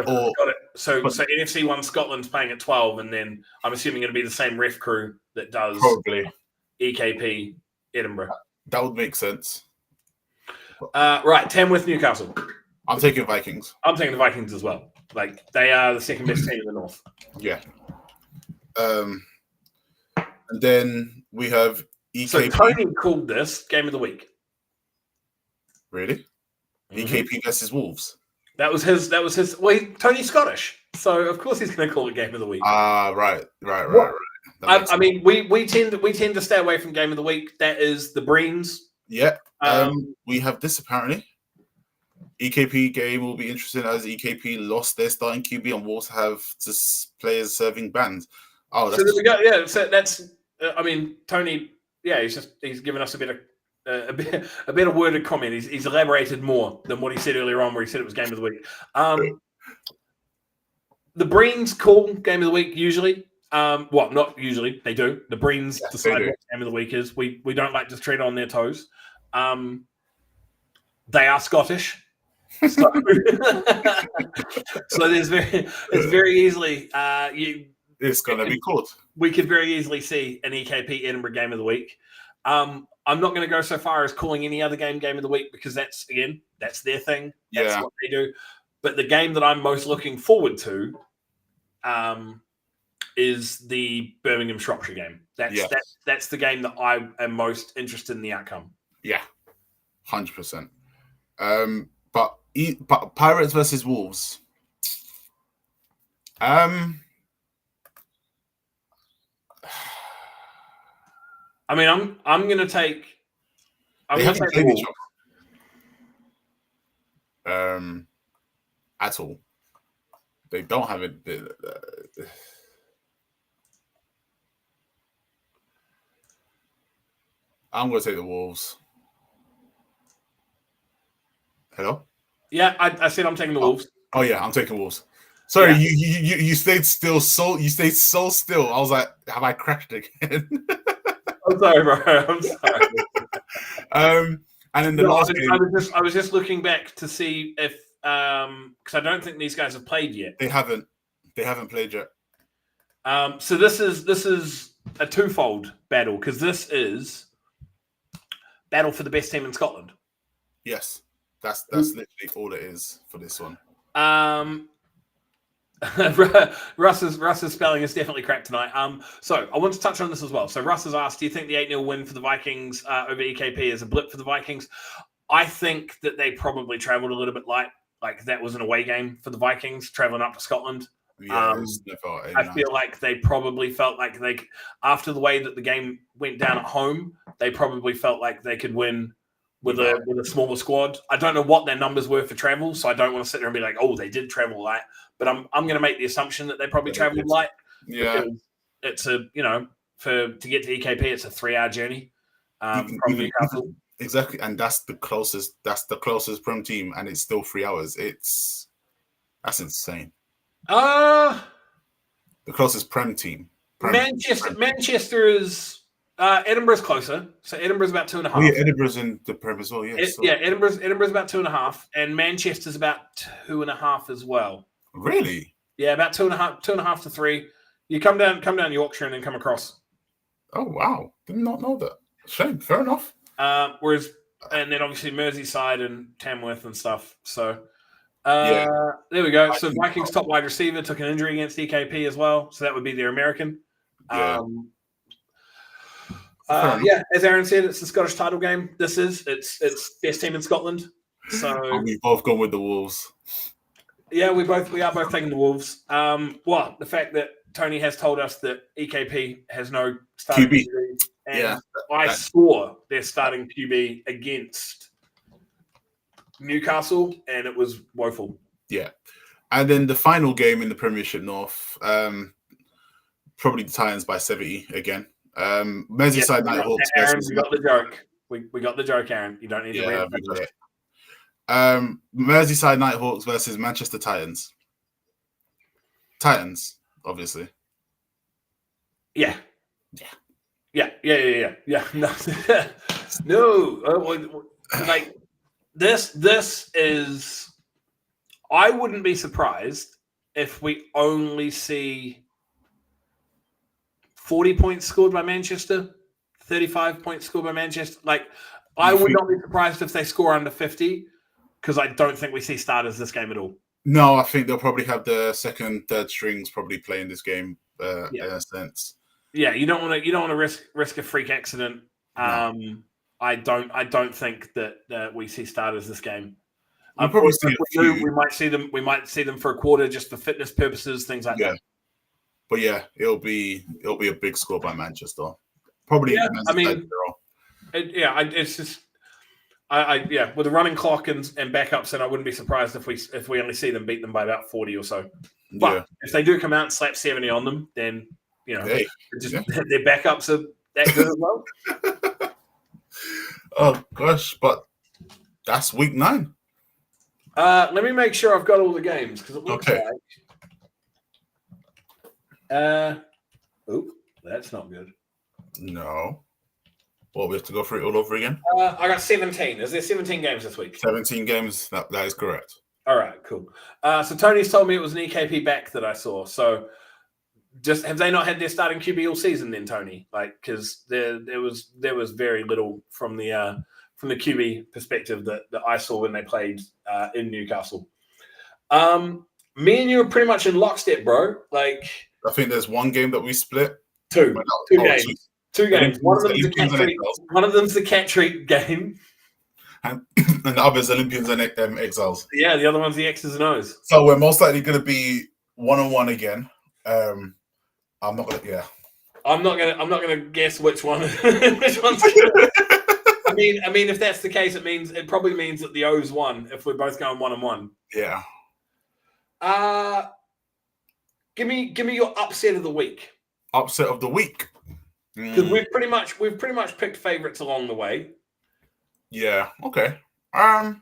So NFC 1 Scotland's playing at 12, and then I'm assuming it'll be the same ref crew that does probably EKP Edinburgh. That would make sense. Right, Tamworth Newcastle. I'm taking Vikings. I'm taking the Vikings as well. Like they are the second best team in the north. Yeah. And then we have EKP. So Tony called this game of the week. Really? Mm-hmm. EKP versus Wolves. That was his. Well, Tony's Scottish, so of course he's going to call it game of the week. Right. I mean, we tend to stay away from game of the week. That is the Breens. Yeah. We have this apparently. EKP game will be interesting as EKP lost their starting QB and Wolves have players serving bans. Oh, so there we go. Yeah, so that's. I mean, Tony. Yeah, he's given us a bit of worded comment. He's elaborated more than what he said earlier on, where he said it was game of the week. The Breens call game of the week usually. Well, not usually. They do. The Breens decide what game of the week is. We don't like to tread on their toes. They are Scottish. So, so it's very easily it's going to be called. We could very easily see an EKP Edinburgh game of the week. I'm not going to go so far as calling any other game of the week because that's their thing. That's what they do. But the game that I'm most looking forward to is the Birmingham Shropshire game. That's the game that I am most interested in the outcome. Yeah, 100%. But Pirates versus Wolves. I mean, I'm going to take. I'm going to take the Wolves. At all. They don't have it. I'm going to take the Wolves. Hello? Yeah, I said I'm taking the Wolves. Oh yeah, I'm taking Wolves. Sorry, you stayed still. You stayed so still. I was like, have I crashed again? I'm sorry, bro. I'm sorry. And in the last game, I was just looking back to see if because I don't think these guys have played yet. They haven't. They haven't played yet. So this is a twofold battle because this is battle for the best team in Scotland. Yes, that's literally all it is for this one. Russ's spelling is definitely crap tonight. So I want to touch on this as well. So Russ has asked, do you think the 8-0 win for the Vikings over EKP is a blip for the Vikings? I think that they probably travelled a little bit light. Like that was an away game for the Vikings travelling up to Scotland. Yeah, I feel like they probably felt like after the way that the game went down at home, they probably felt like they could win with a smaller squad. I don't know what their numbers were for travel, so I don't want to sit there and be like, oh, they did travel light. But I'm going to make the assumption that they probably traveled light. Yeah, it's to get to EKP, it's a 3-hour journey from Newcastle. Exactly, and that's the closest Prem team, and it's still 3 hours. That's insane. The closest Prem team. Manchester is Edinburgh's closer, so Edinburgh's about 2.5. Oh, yeah, Edinburgh's in the Prem as well. Yeah, Edinburgh's about 2.5, and Manchester's about 2.5 as well. Really? Yeah, about 2.5 to 3. You come down Yorkshire and then come across. Oh wow, did not know that. Shame. Fair enough. Whereas, and then obviously Merseyside and Tamworth and stuff. So there we go. So Vikings top wide receiver took an injury against EKP as well. So that would be their American. Yeah. As Aaron said, it's the Scottish title game. It's best team in Scotland. So we've both gone with the Wolves. Yeah, we are both taking the Wolves. The fact that Tony has told us that EKP has no starting QB. And I saw their starting QB against Newcastle, and it was woeful. Yeah. And then the final game in the Premiership North, probably the Titans by 70 again. Merseyside Nighthawks. Aaron, we got the joke. We got the joke, Aaron. You don't need to read it. Merseyside Nighthawks versus Manchester Titans. Titans, obviously. Yeah. No. Like this is. I wouldn't be surprised if we only see 40 points scored by Manchester, 35 points scored by Manchester. Like, I would not be surprised if they score under 50, because I don't think we see starters this game at all. No, I think they'll probably have the second, third strings probably playing this game in a sense. Yeah, you don't want to risk a freak accident. No. I don't think that we see starters this game. We might see them. We might see them for a quarter just for fitness purposes, things like that. But yeah, it'll be a big score by Manchester. Probably. Yeah, it's just. With the running clock and backups, and I wouldn't be surprised if we only see them beat them by about 40 or so. But if they do come out and slap 70 on them, then their backups are that good as well. Oh gosh, but that's week 9. Let me make sure I've got all the games because it looks like. That's not good. No. Well, we have to go through it all over again? I got 17. Is there 17 games this week? 17 games. That is correct. All right, cool. So Tony's told me it was an EKP back that I saw. So just have they not had their starting QB all season then, Tony? Like, because there was very little from the QB perspective that I saw when they played in Newcastle. Me and you are pretty much in lockstep, bro. Like, I think there's one game that we split. Two games. Two games. One of them's the cat treat game. And the other's Olympians and Exiles. Yeah, the other one's the X's and O's. So we're most likely going to be 1-on-1 again. I'm not gonna guess which one. Which one's I mean, if that's the case, it probably means that the O's won if we're both going 1-on-1. Yeah. Give me your upset of the week. Upset of the week. Because we've pretty much picked favorites along the way. Yeah. Okay. Right.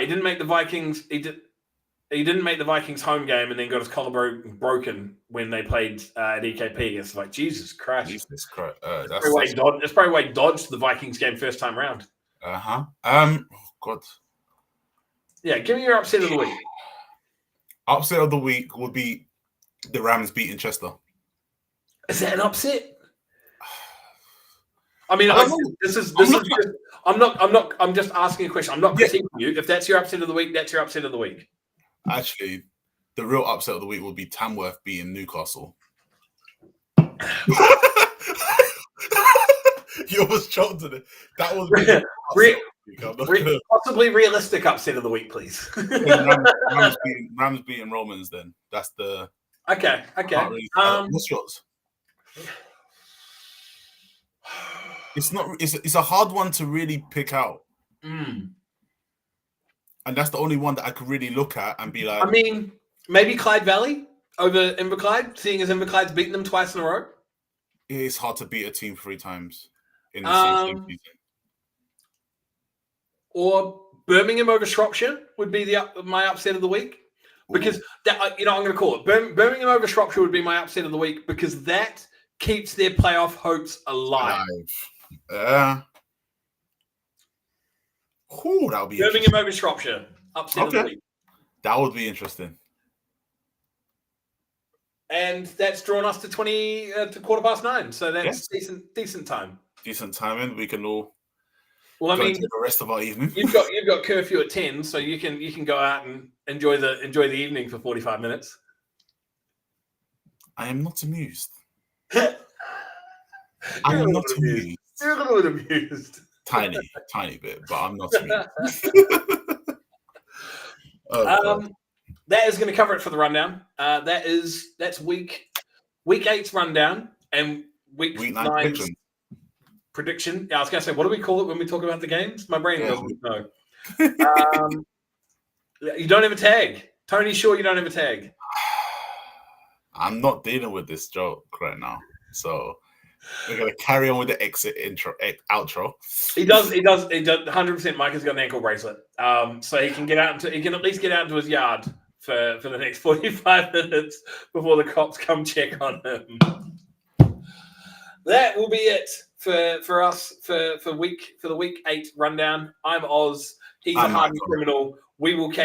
He didn't make the Vikings. He didn't make the Vikings home game, and then got his collarbone broken when they played at EKP. It's like Jesus Christ. Jesus Christ. That's probably why he dodged the Vikings game first time round. Oh God. Yeah. Give me your upset of the week. Upset of the week would be the Rams beating Chester. Is that an upset? I mean, I'm just asking a question. I'm not critiquing you. If that's your upset of the week, that's your upset of the week. Actually, the real upset of the week would be Tamworth beating Newcastle. You almost jumped at it. That was possibly realistic upset of the week, please. Rams beating Romans. Then that's the okay. Really, what's yours? It's not. It's a hard one to really pick out, and that's the only one that I could really look at and be like. I mean, maybe Clyde Valley over Inverclyde, seeing as Inverclyde's beaten them twice in a row. It is hard to beat a team 3 times in the same season. Or Birmingham over Shropshire would be my upset of the week, because I'm going to call it Birmingham over Shropshire would be my upset of the week because that keeps their playoff hopes alive. That would be Birmingham over Shropshire upset of the week. That would be interesting. And that's drawn us to 9:15, so that's decent time. Decent timing. We can all. Well, I mean, the rest of our evening. You've got curfew at 10, so you can go out and enjoy the evening for 45 minutes. I am not amused. I'm not amused. You're a little bit amused. Tiny bit, but I'm not amused. That is going to cover it for the rundown. That's week 8's rundown and week 9's prediction. Yeah, I was going to say, what do we call it when we talk about the games? My brain doesn't know. You don't have a tag. Tony, sure you don't have a tag. I'm not dealing with this joke right now, so we're going to carry on with the outro. He does. 100%. Micah's got an ankle bracelet, so he can at least get out into his yard for the next 45 minutes before the cops come check on him. That will be it for us for the week 8 rundown. I'm Oz. He's a hardened criminal. We will catch